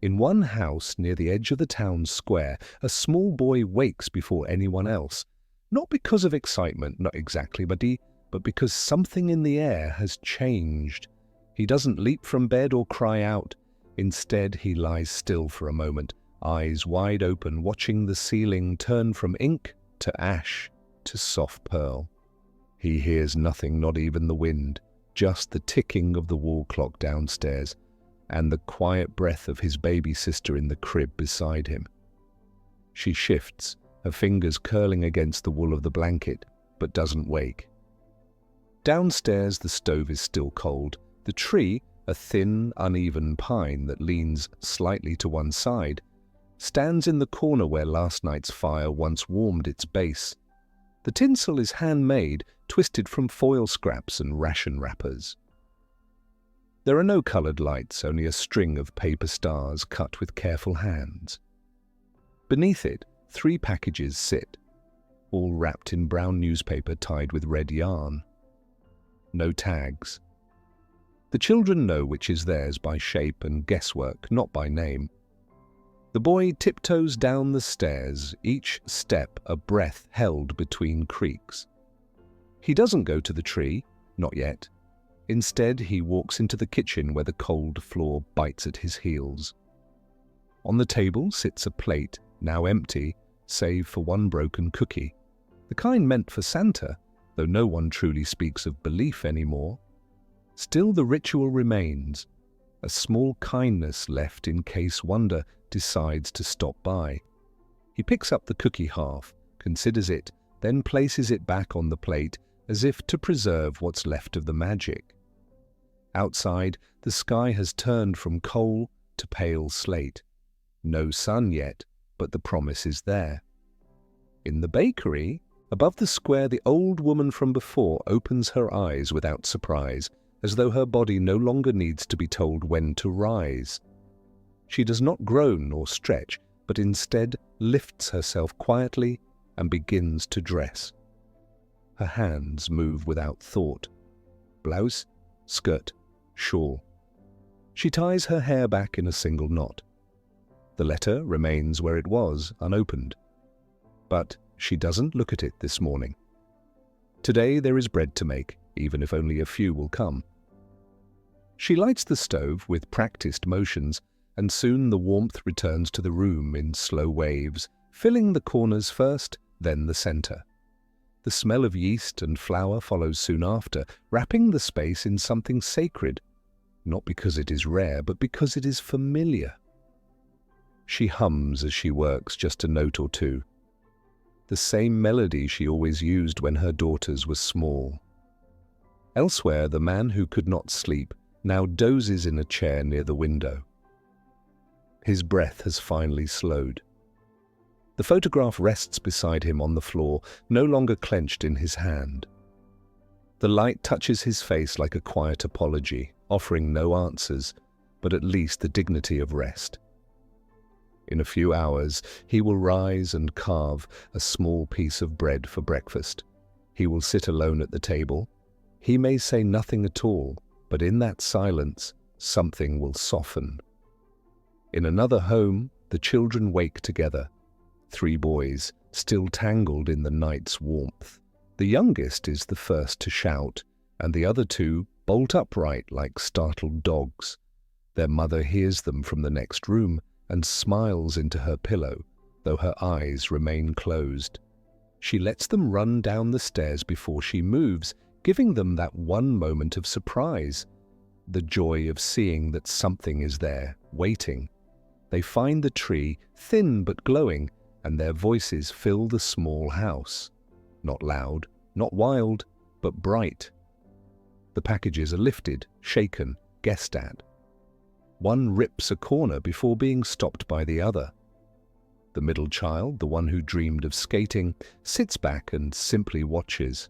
In one house near the edge of the town square, a small boy wakes before anyone else, not because of excitement, not exactly, but because something in the air has changed. He doesn't leap from bed or cry out. Instead, he lies still for a moment, eyes wide open, watching the ceiling turn from ink to ash to soft pearl. He hears nothing, not even the wind, just the ticking of the wall clock downstairs and the quiet breath of his baby sister in the crib beside him. She shifts, her fingers curling against the wool of the blanket, but doesn't wake. Downstairs, the stove is still cold. The tree, a thin, uneven pine that leans slightly to one side, stands in the corner where last night's fire once warmed its base. The tinsel is handmade, twisted from foil scraps and ration wrappers. There are no coloured lights, only a string of paper stars cut with careful hands. Beneath it, 3 packages sit, all wrapped in brown newspaper tied with red yarn. No tags. The children know which is theirs by shape and guesswork, not by name. The boy tiptoes down the stairs, each step a breath held between creaks. He doesn't go to the tree, not yet. Instead, he walks into the kitchen where the cold floor bites at his heels. On the table sits a plate, now empty, save for one broken cookie. The kind meant for Santa, though no one truly speaks of belief anymore. Still the ritual remains, a small kindness left in case Wonder decides to stop by. He picks up the cookie half, considers it, then places it back on the plate as if to preserve what's left of the magic. Outside, the sky has turned from coal to pale slate. No sun yet, but the promise is there. In the bakery, above the square, the old woman from before opens her eyes without surprise, as though her body no longer needs to be told when to rise. She does not groan or stretch, but instead lifts herself quietly and begins to dress. Her hands move without thought. Blouse, skirt, shawl. She ties her hair back in a single knot. The letter remains where it was, unopened. But she doesn't look at it this morning. Today there is bread to make, even if only a few will come. She lights the stove with practiced motions, and soon the warmth returns to the room in slow waves, filling the corners first, then the center. The smell of yeast and flour follows soon after, wrapping the space in something sacred, not because it is rare, but because it is familiar. She hums as she works, just a note or two. The same melody she always used when her daughters were small. Elsewhere, the man who could not sleep now dozes in a chair near the window. His breath has finally slowed. The photograph rests beside him on the floor, no longer clenched in his hand. The light touches his face like a quiet apology, offering no answers, but at least the dignity of rest. In a few hours, he will rise and carve a small piece of bread for breakfast. He will sit alone at the table. He may say nothing at all, but in that silence, something will soften. In another home, the children wake together. 3 boys, still tangled in the night's warmth. The youngest is the first to shout, and the other 2 bolt upright like startled dogs. Their mother hears them from the next room and smiles into her pillow, though her eyes remain closed. She lets them run down the stairs before she moves, giving them that one moment of surprise, the joy of seeing that something is there, waiting. They find the tree, thin but glowing, and their voices fill the small house. Not loud, not wild, but bright. The packages are lifted, shaken, guessed at. One rips a corner before being stopped by the other. The middle child, the one who dreamed of skating, sits back and simply watches.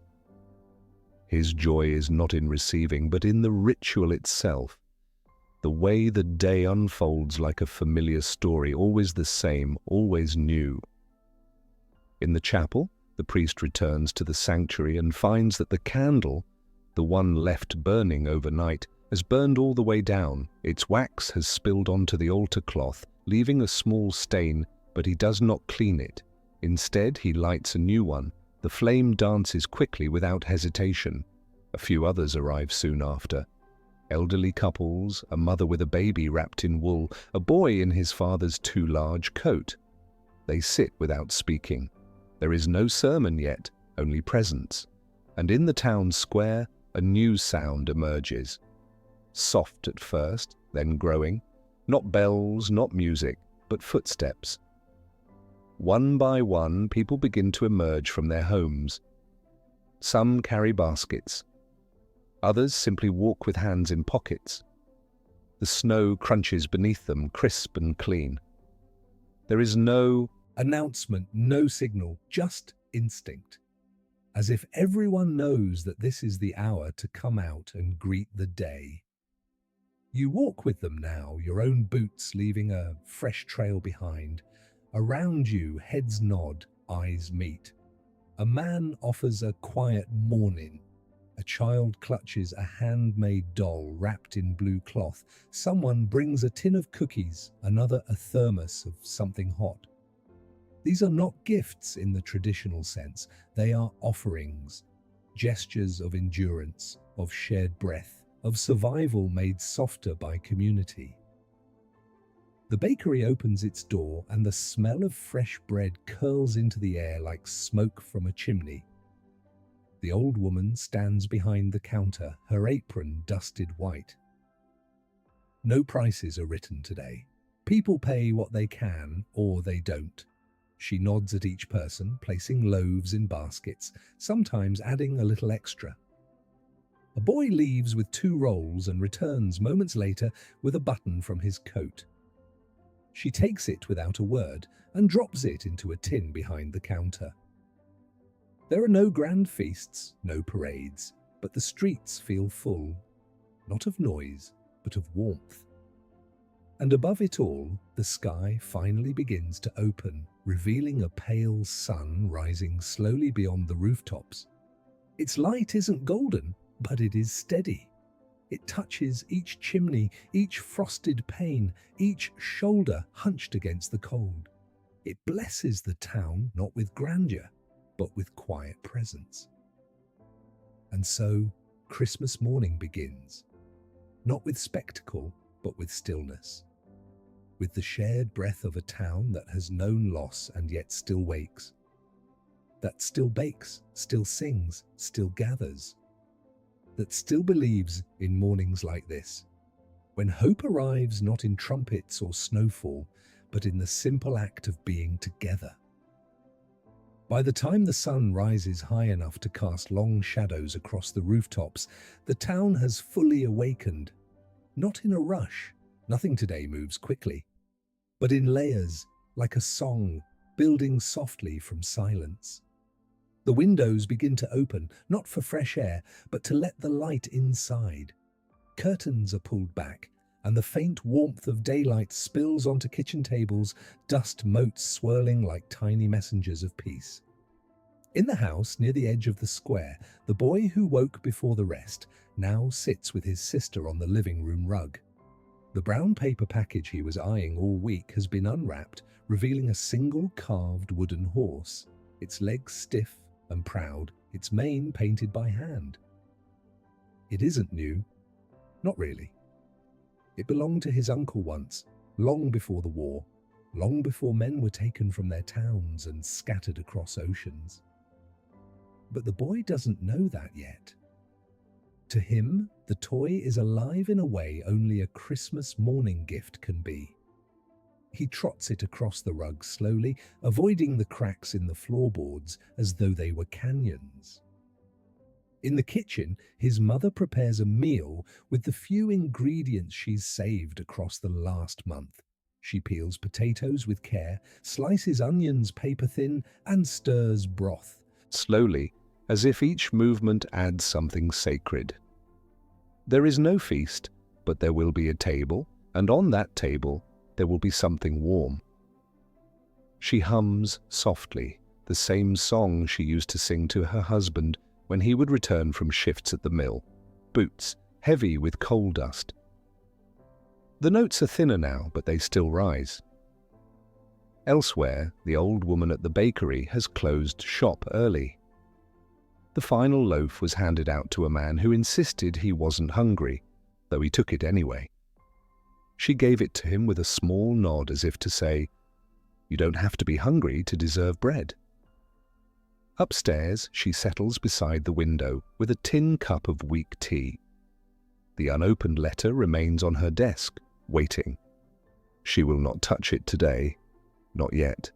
His joy is not in receiving, but in the ritual itself. The way the day unfolds like a familiar story, always the same, always new. In the chapel, the priest returns to the sanctuary and finds that the candle, the one left burning overnight, has burned all the way down. Its wax has spilled onto the altar cloth, leaving a small stain, but he does not clean it. Instead, he lights a new one. The flame dances quickly without hesitation. A few others arrive soon after. Elderly couples, a mother with a baby wrapped in wool, a boy in his father's too large coat. They sit without speaking. There is no sermon yet, only presence. And in the town square, a new sound emerges. Soft at first, then growing. Not bells, not music, but footsteps. One by one, people begin to emerge from their homes. Some carry baskets. Others simply walk with hands in pockets. The snow crunches beneath them, crisp and clean. There is no announcement, no signal, just instinct. As if everyone knows that this is the hour to come out and greet the day. You walk with them now, your own boots leaving a fresh trail behind. Around you, heads nod, eyes meet. A man offers a quiet morning. A child clutches a handmade doll wrapped in blue cloth. Someone brings a tin of cookies, another a thermos of something hot. These are not gifts in the traditional sense. They are offerings, gestures of endurance, of shared breath, of survival made softer by community. The bakery opens its door and the smell of fresh bread curls into the air like smoke from a chimney. The old woman stands behind the counter, her apron dusted white. No prices are written today. People pay what they can or they don't. She nods at each person, placing loaves in baskets, sometimes adding a little extra. A boy leaves with 2 rolls and returns moments later with a button from his coat. She takes it without a word and drops it into a tin behind the counter. There are no grand feasts, no parades, but the streets feel full, not of noise, but of warmth. And above it all, the sky finally begins to open, revealing a pale sun rising slowly beyond the rooftops. Its light isn't golden, but it is steady. It touches each chimney, each frosted pane, each shoulder hunched against the cold. It blesses the town not with grandeur, but with quiet presence. And so, Christmas morning begins, not with spectacle, but with stillness, with the shared breath of a town that has known loss and yet still wakes, that still bakes, still sings, still gathers, that still believes in mornings like this, when hope arrives not in trumpets or snowfall, but in the simple act of being together. By the time the sun rises high enough to cast long shadows across the rooftops, the town has fully awakened, not in a rush. Nothing today moves quickly, but in layers, like a song, building softly from silence. The windows begin to open, not for fresh air, but to let the light inside. Curtains are pulled back, and the faint warmth of daylight spills onto kitchen tables, dust motes swirling like tiny messengers of peace. In the house, near the edge of the square, the boy who woke before the rest now sits with his sister on the living room rug. The brown paper package he was eyeing all week has been unwrapped, revealing a single carved wooden horse, its legs stiff and proud, its mane painted by hand. It isn't new. Not really. It belonged to his uncle once, long before the war, long before men were taken from their towns and scattered across oceans. But the boy doesn't know that yet. To him, the toy is alive in a way only a Christmas morning gift can be. He trots it across the rug slowly, avoiding the cracks in the floorboards as though they were canyons. In the kitchen, his mother prepares a meal with the few ingredients she's saved across the last month. She peels potatoes with care, slices onions paper thin, and stirs broth. Slowly, as if each movement adds something sacred. There is no feast, but there will be a table, and on that table there will be something warm. She hums softly the same song she used to sing to her husband when he would return from shifts at the mill, boots heavy with coal dust. The notes are thinner now, but they still rise. Elsewhere, the old woman at the bakery has closed shop early. The final loaf was handed out to a man who insisted he wasn't hungry, though he took it anyway. She gave it to him with a small nod as if to say, "You don't have to be hungry to deserve bread." Upstairs, she settles beside the window with a tin cup of weak tea. The unopened letter remains on her desk, waiting. She will not touch it today, not yet.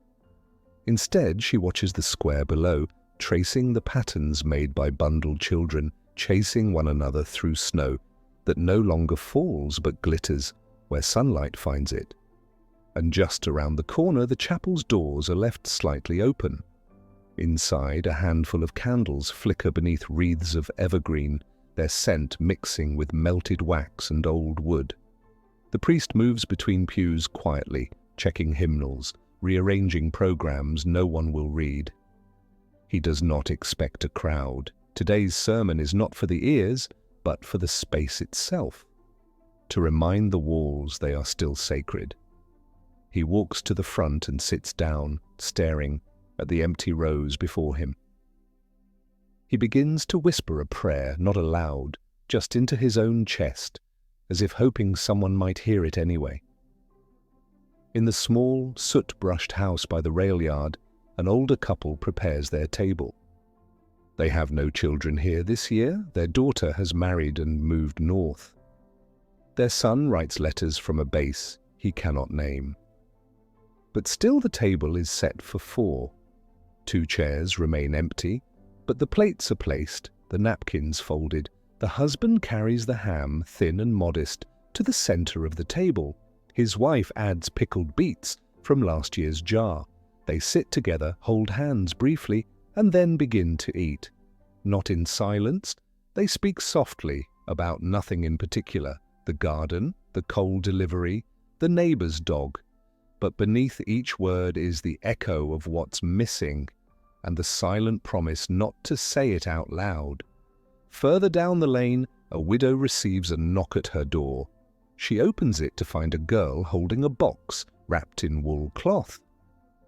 Instead, she watches the square below, tracing the patterns made by bundled children, chasing one another through snow that no longer falls but glitters where sunlight finds it. And just around the corner, the chapel's doors are left slightly open. Inside, a handful of candles flicker beneath wreaths of evergreen, their scent mixing with melted wax and old wood. The priest moves between pews quietly, checking hymnals, rearranging programs no one will read. He does not expect a crowd. Today's sermon is not for the ears, but for the space itself, to remind the walls they are still sacred. He walks to the front and sits down, staring at the empty rows before him. He begins to whisper a prayer, not aloud, just into his own chest, as if hoping someone might hear it anyway. In the small, soot-brushed house by the rail yard, an older couple prepares their table. They have no children here this year. Their daughter has married and moved north. Their son writes letters from a base he cannot name. But still the table is set for 4. 2 chairs remain empty, but the plates are placed, the napkins folded. The husband carries the ham, thin and modest, to the center of the table. His wife adds pickled beets from last year's jar. They sit together, hold hands briefly, and then begin to eat. Not in silence, they speak softly about nothing in particular, the garden, the coal delivery, the neighbor's dog. But beneath each word is the echo of what's missing and the silent promise not to say it out loud. Further down the lane, a widow receives a knock at her door. She opens it to find a girl holding a box wrapped in wool cloth.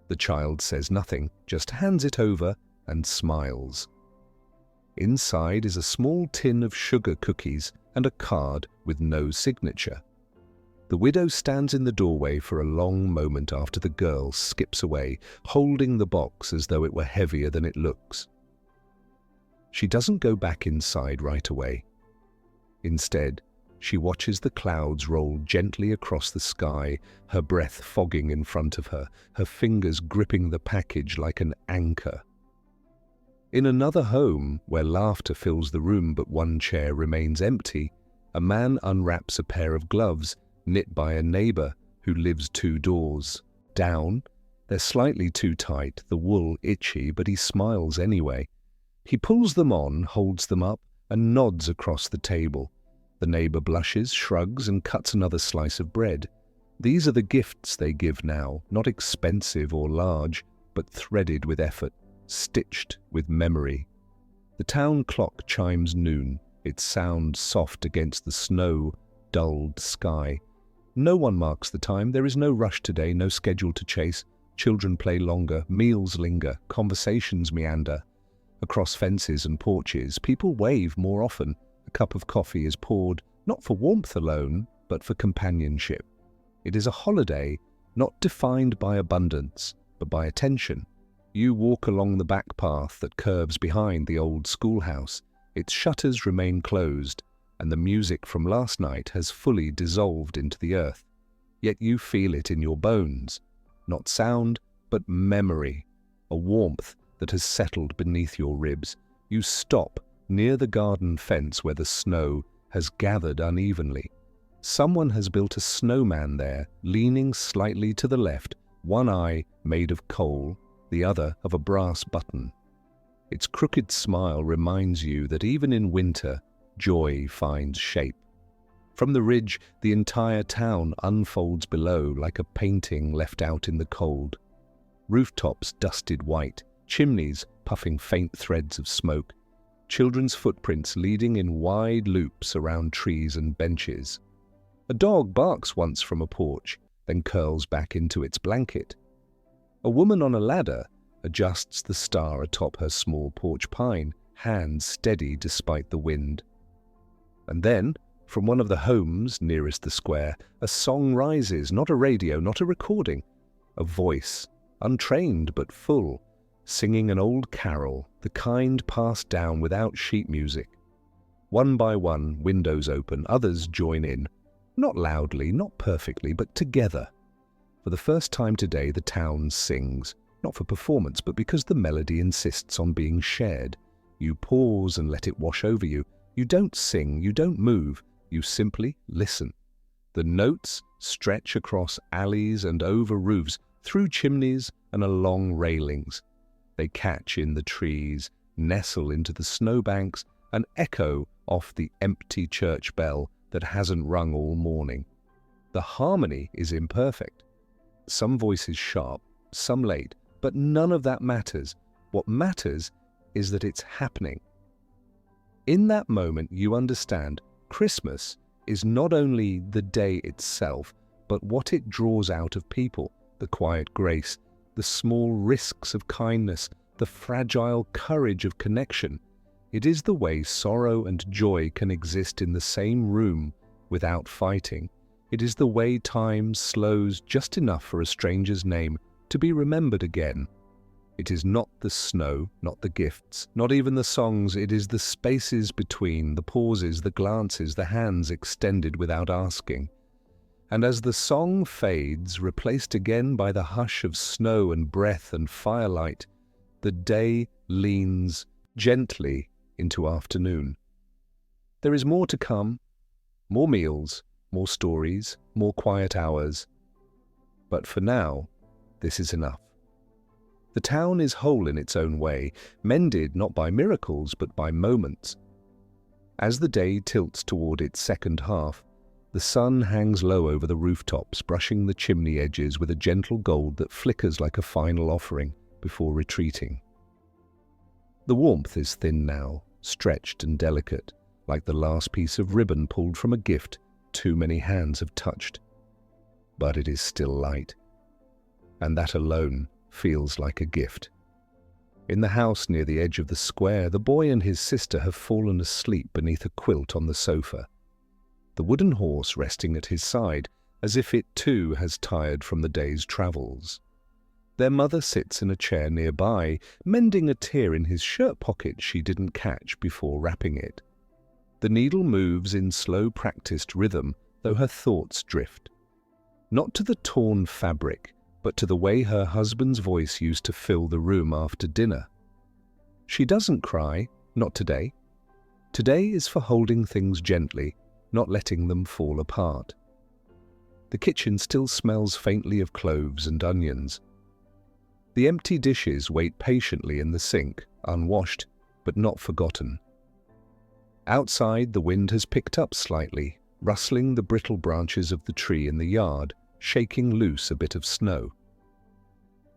The child says nothing, just hands it over and smiles. Inside is a small tin of sugar cookies and a card with no signature. The widow stands in the doorway for a long moment after the girl skips away, holding the box as though it were heavier than it looks. She doesn't go back inside right away. Instead, she watches the clouds roll gently across the sky, her breath fogging in front of her, her fingers gripping the package like an anchor. In another home, where laughter fills the room but one chair remains empty, a man unwraps a pair of gloves knit by a neighbor who lives 2 doors down. They're slightly too tight, the wool itchy, but he smiles anyway. He pulls them on, holds them up, and nods across the table. The neighbor blushes, shrugs, and cuts another slice of bread. These are the gifts they give now, not expensive or large, but threaded with effort, stitched with memory. The town clock chimes noon, its sound soft against the snow-dulled sky. No one marks the time. There is no rush today, no schedule to chase. Children play longer, meals linger, conversations meander. Across fences and porches, people wave more often. A cup of coffee is poured, not for warmth alone, but for companionship. It is a holiday, not defined by abundance, but by attention. You walk along the back path that curves behind the old schoolhouse. Its shutters remain closed, and the music from last night has fully dissolved into the earth. Yet you feel it in your bones. Not sound, but memory, a warmth that has settled beneath your ribs. You stop near the garden fence where the snow has gathered unevenly. Someone has built a snowman there, leaning slightly to the left, one eye made of coal, the other of a brass button. Its crooked smile reminds you that even in winter, joy finds shape. From the ridge, the entire town unfolds below like a painting left out in the cold. Rooftops dusted white, chimneys puffing faint threads of smoke, children's footprints leading in wide loops around trees and benches. A dog barks once from a porch, then curls back into its blanket. A woman on a ladder adjusts the star atop her small porch pine, hands steady despite the wind. And then, from one of the homes nearest the square, a song rises, not a radio, not a recording, a voice, untrained but full, singing an old carol, the kind passed down without sheet music. One by one, windows open, others join in, not loudly, not perfectly, but together. For the first time today, the town sings, not for performance, but because the melody insists on being shared. You pause and let it wash over you. You don't sing, you don't move, you simply listen. The notes stretch across alleys and over roofs, through chimneys and along railings. They catch in the trees, nestle into the snowbanks, and echo off the empty church bell that hasn't rung all morning. The harmony is imperfect. Some voices sharp, some late, but none of that matters. What matters is that it's happening. In that moment, you understand Christmas is not only the day itself, but what it draws out of people, the quiet grace, the small risks of kindness, the fragile courage of connection. It is the way sorrow and joy can exist in the same room without fighting. It is the way time slows just enough for a stranger's name to be remembered again. It is not the snow, not the gifts, not even the songs. It is the spaces between, the pauses, the glances, the hands extended without asking. And as the song fades, replaced again by the hush of snow and breath and firelight, the day leans gently into afternoon. There is more to come, more meals, more stories, more quiet hours. But for now, this is enough. The town is whole in its own way, mended not by miracles but by moments. As the day tilts toward its second half, the sun hangs low over the rooftops, brushing the chimney edges with a gentle gold that flickers like a final offering before retreating. The warmth is thin now, stretched and delicate, like the last piece of ribbon pulled from a gift too many hands have touched. But it is still light, and that alone feels like a gift. In the house near the edge of the square, the boy and his sister have fallen asleep beneath a quilt on the sofa, the wooden horse resting at his side, as if it too has tired from the day's travels. Their mother sits in a chair nearby, mending a tear in his shirt pocket she didn't catch before wrapping it. The needle moves in slow, practiced rhythm, though her thoughts drift. Not to the torn fabric, but to the way her husband's voice used to fill the room after dinner. She doesn't cry, not today. Today is for holding things gently, not letting them fall apart. The kitchen still smells faintly of cloves and onions. The empty dishes wait patiently in the sink, unwashed, but not forgotten. Outside, the wind has picked up slightly, rustling the brittle branches of the tree in the yard, shaking loose a bit of snow.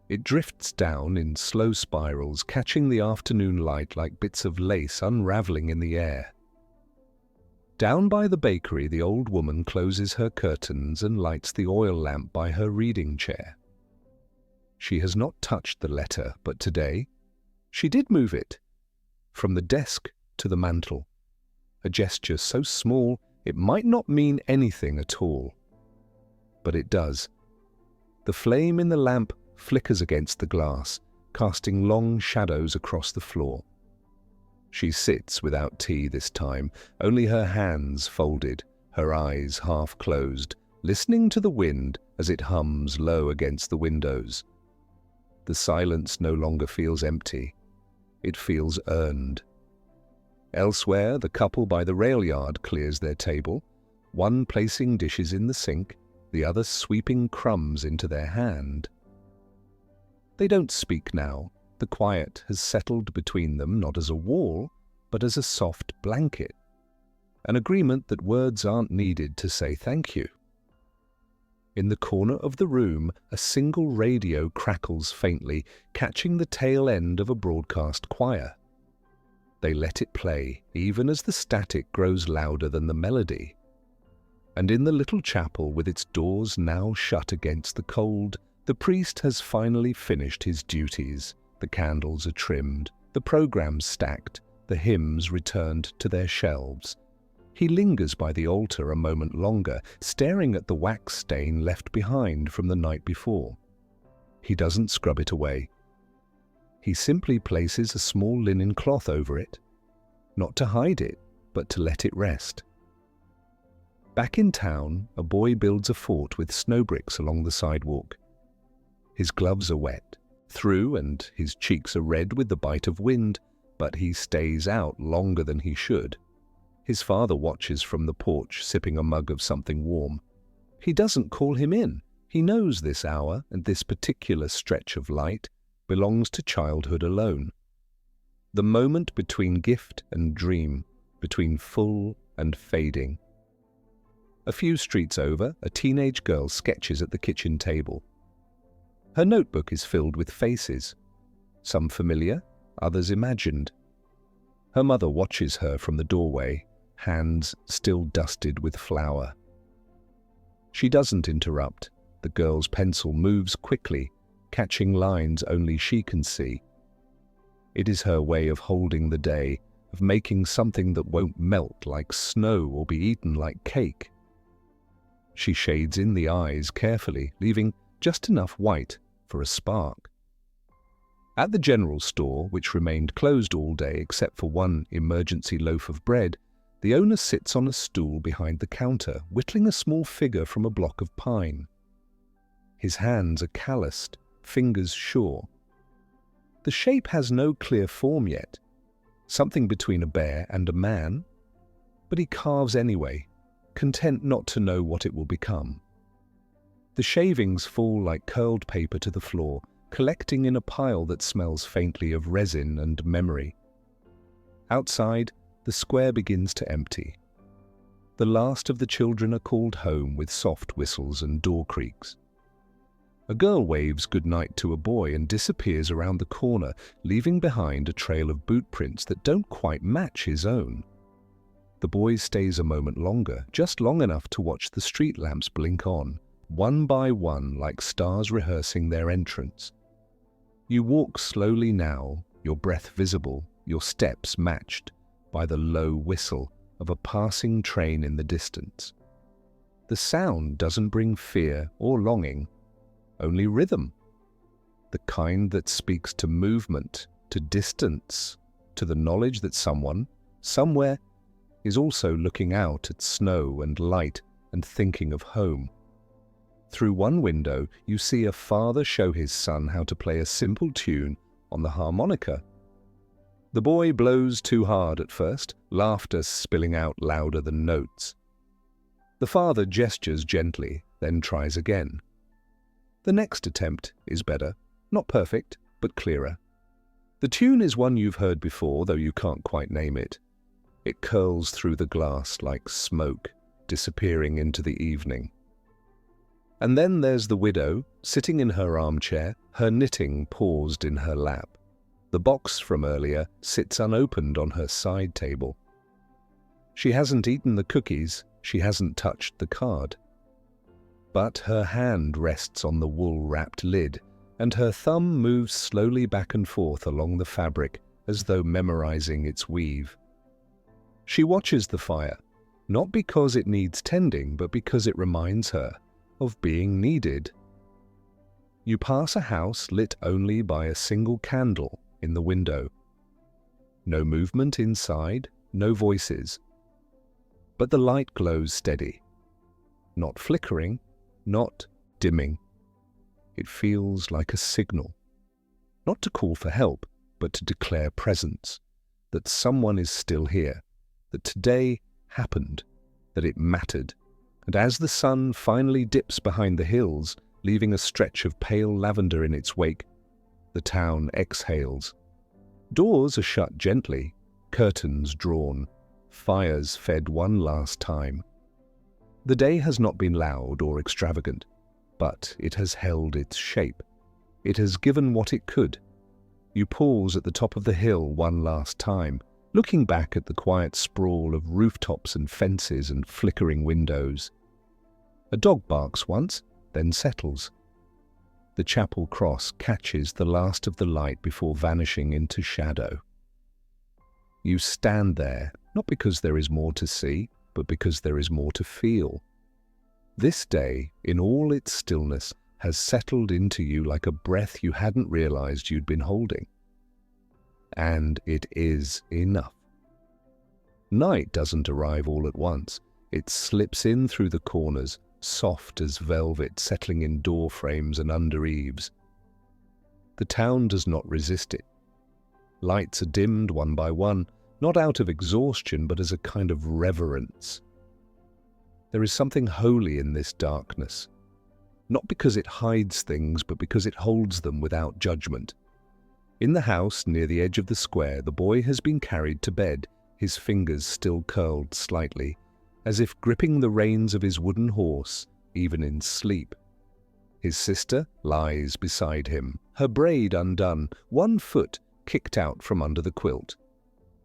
It drifts down in slow spirals, catching the afternoon light like bits of lace unraveling in the air. Down by the bakery, the old woman closes her curtains and lights the oil lamp by her reading chair. She has not touched the letter, but today she did move it, from the desk to the mantel, a gesture so small it might not mean anything at all. But it does. The flame in the lamp flickers against the glass, casting long shadows across the floor. She sits without tea this time, only her hands folded, her eyes half closed, listening to the wind as it hums low against the windows. The silence no longer feels empty. It feels earned. Elsewhere, the couple by the rail yard clears their table, one placing dishes in the sink, the other sweeping crumbs into their hand. They don't speak now. The quiet has settled between them not as a wall, but as a soft blanket, an agreement that words aren't needed to say thank you. In the corner of the room, a single radio crackles faintly, catching the tail end of a broadcast choir. They let it play, even as the static grows louder than the melody. And in the little chapel, with its doors now shut against the cold, the priest has finally finished his duties. The candles are trimmed, the programs stacked, the hymns returned to their shelves. He lingers by the altar a moment longer, staring at the wax stain left behind from the night before. He doesn't scrub it away. He simply places a small linen cloth over it, not to hide it, but to let it rest. Back in town, a boy builds a fort with snow bricks along the sidewalk. His gloves are wet through and his cheeks are red with the bite of wind, but he stays out longer than he should. His father watches from the porch, sipping a mug of something warm. He doesn't call him in. He knows this hour and this particular stretch of light belongs to childhood alone. The moment between gift and dream, between full and fading. A few streets over, a teenage girl sketches at the kitchen table. Her notebook is filled with faces, some familiar, others imagined. Her mother watches her from the doorway, hands still dusted with flour. She doesn't interrupt. The girl's pencil moves quickly, catching lines only she can see. It is her way of holding the day, of making something that won't melt like snow or be eaten like cake. She shades in the eyes carefully, leaving just enough white for a spark. At the general store, which remained closed all day except for one emergency loaf of bread, the owner sits on a stool behind the counter, whittling a small figure from a block of pine. His hands are calloused, fingers sure. The shape has no clear form yet, something between a bear and a man, but he carves anyway, content not to know what it will become. The shavings fall like curled paper to the floor, collecting in a pile that smells faintly of resin and memory. Outside, the square begins to empty. The last of the children are called home with soft whistles and door creaks. A girl waves goodnight to a boy and disappears around the corner, leaving behind a trail of boot prints that don't quite match his own. The boy stays a moment longer, just long enough to watch the street lamps blink on, one by one like stars rehearsing their entrance. You walk slowly now, your breath visible, your steps matched by the low whistle of a passing train in the distance. The sound doesn't bring fear or longing, only rhythm, the kind that speaks to movement, to distance, to the knowledge that someone, somewhere, is also looking out at snow and light and thinking of home. Through one window, you see a father show his son how to play a simple tune on the harmonica. The boy blows too hard at first, laughter spilling out louder than notes. The father gestures gently, then tries again. The next attempt is better, not perfect, but clearer. The tune is one you've heard before, though you can't quite name it. It curls through the glass like smoke, disappearing into the evening. And then there's the widow, sitting in her armchair, her knitting paused in her lap. The box from earlier sits unopened on her side table. She hasn't eaten the cookies, she hasn't touched the card. But her hand rests on the wool-wrapped lid, and her thumb moves slowly back and forth along the fabric as though memorizing its weave. She watches the fire, not because it needs tending, but because it reminds her of being needed. You pass a house lit only by a single candle in the window. No movement inside, no voices. But the light glows steady, not flickering, not dimming. It feels like a signal, not to call for help, but to declare presence, that someone is still here, that today happened, that it mattered. And as the sun finally dips behind the hills, leaving a stretch of pale lavender in its wake, the town exhales. Doors are shut gently, curtains drawn, fires fed one last time. The day has not been loud or extravagant, but it has held its shape. It has given what it could. You pause at the top of the hill one last time, looking back at the quiet sprawl of rooftops and fences and flickering windows. A dog barks once, then settles. The chapel cross catches the last of the light before vanishing into shadow. You stand there, not because there is more to see, but because there is more to feel. This day, in all its stillness, has settled into you like a breath you hadn't realized you'd been holding. And it is enough. Night doesn't arrive all at once. It slips in through the corners, soft as velvet, settling in door frames and under eaves. The town does not resist it. Lights are dimmed one by one, not out of exhaustion, but as a kind of reverence. There is something holy in this darkness, not because it hides things, but because it holds them without judgment. In the house near the edge of the square, the boy has been carried to bed, his fingers still curled slightly, as if gripping the reins of his wooden horse, even in sleep. His sister lies beside him, her braid undone, one foot kicked out from under the quilt.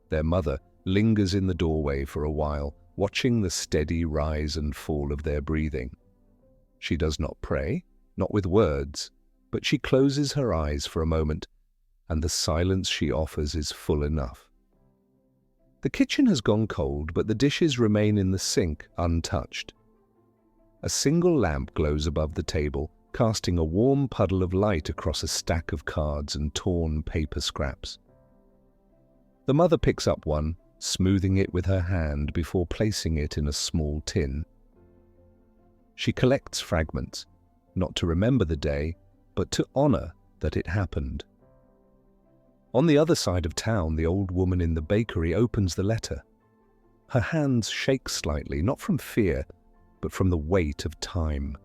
Their mother lingers in the doorway for a while, watching the steady rise and fall of their breathing. She does not pray, not with words, but she closes her eyes for a moment, and the silence she offers is full enough. The kitchen has gone cold, but the dishes remain in the sink untouched. A single lamp glows above the table, casting a warm puddle of light across a stack of cards and torn paper scraps. The mother picks up one, smoothing it with her hand before placing it in a small tin. She collects fragments, not to remember the day, but to honor that it happened. On the other side of town, the old woman in the bakery opens the letter. Her hands shake slightly, not from fear, but from the weight of time.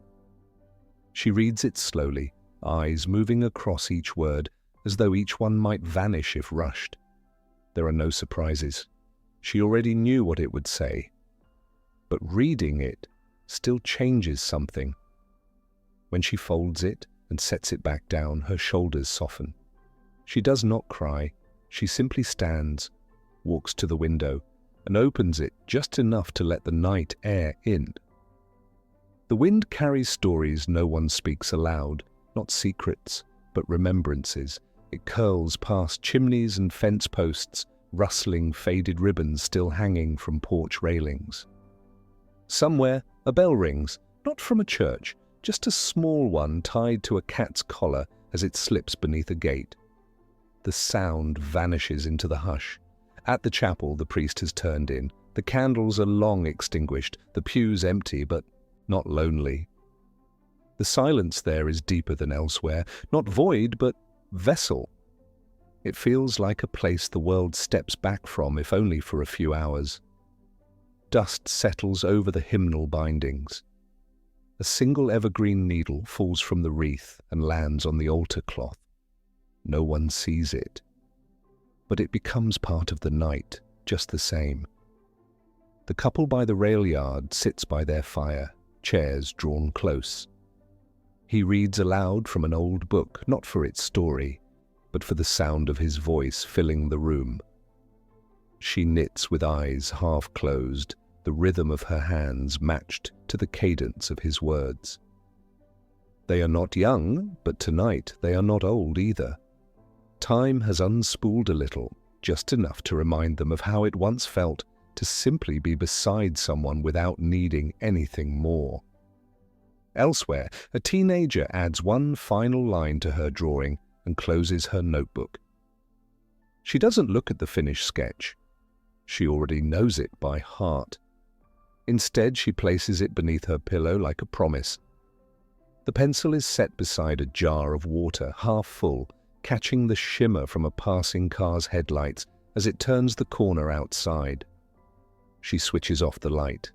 She reads it slowly, eyes moving across each word, as though each one might vanish if rushed. There are no surprises. She already knew what it would say. But reading it still changes something. When she folds it and sets it back down, her shoulders soften. She does not cry. She simply stands, walks to the window, and opens it just enough to let the night air in. The wind carries stories no one speaks aloud, not secrets, but remembrances. It curls past chimneys and fence posts, rustling faded ribbons still hanging from porch railings. Somewhere, a bell rings, not from a church, just a small one tied to a cat's collar as it slips beneath a gate. The sound vanishes into the hush. At the chapel, the priest has turned in. The candles are long extinguished, the pews empty, but not lonely. The silence there is deeper than elsewhere, not void, but vessel. It feels like a place the world steps back from, if only for a few hours. Dust settles over the hymnal bindings. A single evergreen needle falls from the wreath and lands on the altar cloth. No one sees it, but it becomes part of the night, just the same. The couple by the rail yard sits by their fire, chairs drawn close. He reads aloud from an old book, not for its story, but for the sound of his voice filling the room. She knits with eyes half closed, the rhythm of her hands matched to the cadence of his words. They are not young, but tonight they are not old either. Time has unspooled a little, just enough to remind them of how it once felt to simply be beside someone without needing anything more. Elsewhere, a teenager adds one final line to her drawing and closes her notebook. She doesn't look at the finished sketch. She already knows it by heart. Instead, she places it beneath her pillow like a promise. The pencil is set beside a jar of water, half full, catching the shimmer from a passing car's headlights as it turns the corner outside. She switches off the light.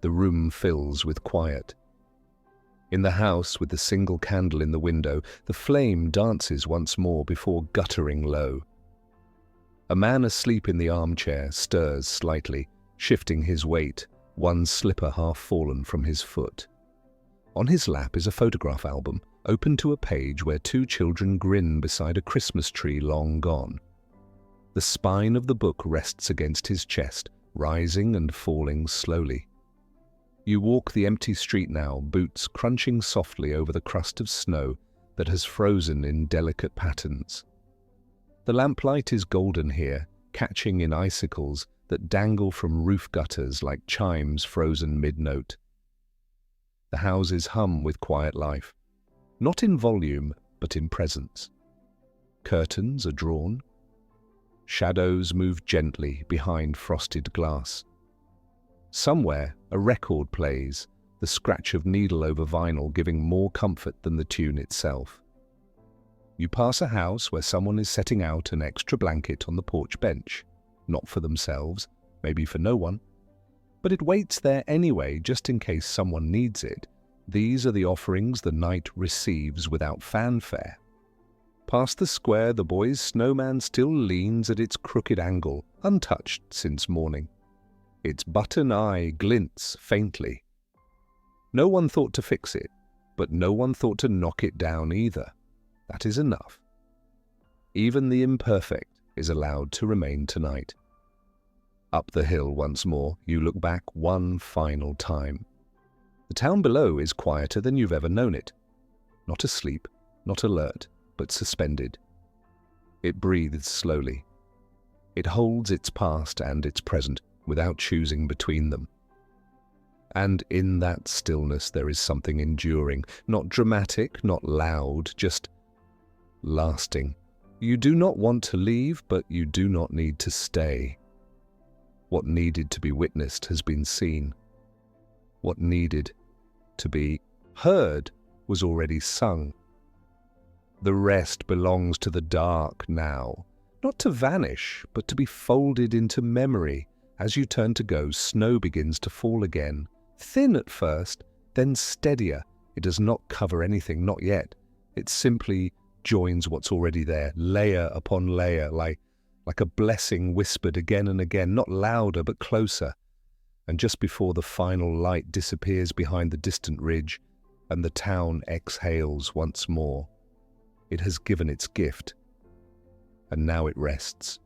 The room fills with quiet. In the house, with the single candle in the window, the flame dances once more before guttering low. A man asleep in the armchair stirs slightly, shifting his weight, one slipper half fallen from his foot. On his lap is a photograph album, open to a page where two children grin beside a Christmas tree long gone. The spine of the book rests against his chest, rising and falling slowly. You walk the empty street now, boots crunching softly over the crust of snow that has frozen in delicate patterns. The lamplight is golden here, catching in icicles that dangle from roof gutters like chimes frozen mid-note. The houses hum with quiet life, not in volume, but in presence. Curtains are drawn. Shadows move gently behind frosted glass. Somewhere, a record plays, the scratch of needle over vinyl giving more comfort than the tune itself. You pass a house where someone is setting out an extra blanket on the porch bench, not for themselves, maybe for no one, but it waits there anyway just in case someone needs it. These are the offerings the night receives without fanfare. Past the square, the boy's snowman still leans at its crooked angle, untouched since morning. Its button eye glints faintly. No one thought to fix it, but no one thought to knock it down either. That is enough. Even the imperfect is allowed to remain tonight. Up the hill once more, you look back one final time. The town below is quieter than you've ever known it. Not asleep, not alert, but suspended. It breathes slowly. It holds its past and its present without choosing between them. And in that stillness there is something enduring, not dramatic, not loud, just lasting. You do not want to leave, but you do not need to stay. What needed to be witnessed has been seen. What needed to be heard was already sung. The rest belongs to the dark now, not to vanish, but to be folded into memory. As you turn to go, snow begins to fall again, thin at first, then steadier. It does not cover anything, not yet. It simply joins what's already there, layer upon layer, like a blessing whispered again and again, not louder but closer. And just before the final light disappears behind the distant ridge and the town exhales once more, it has given its gift, and now it rests.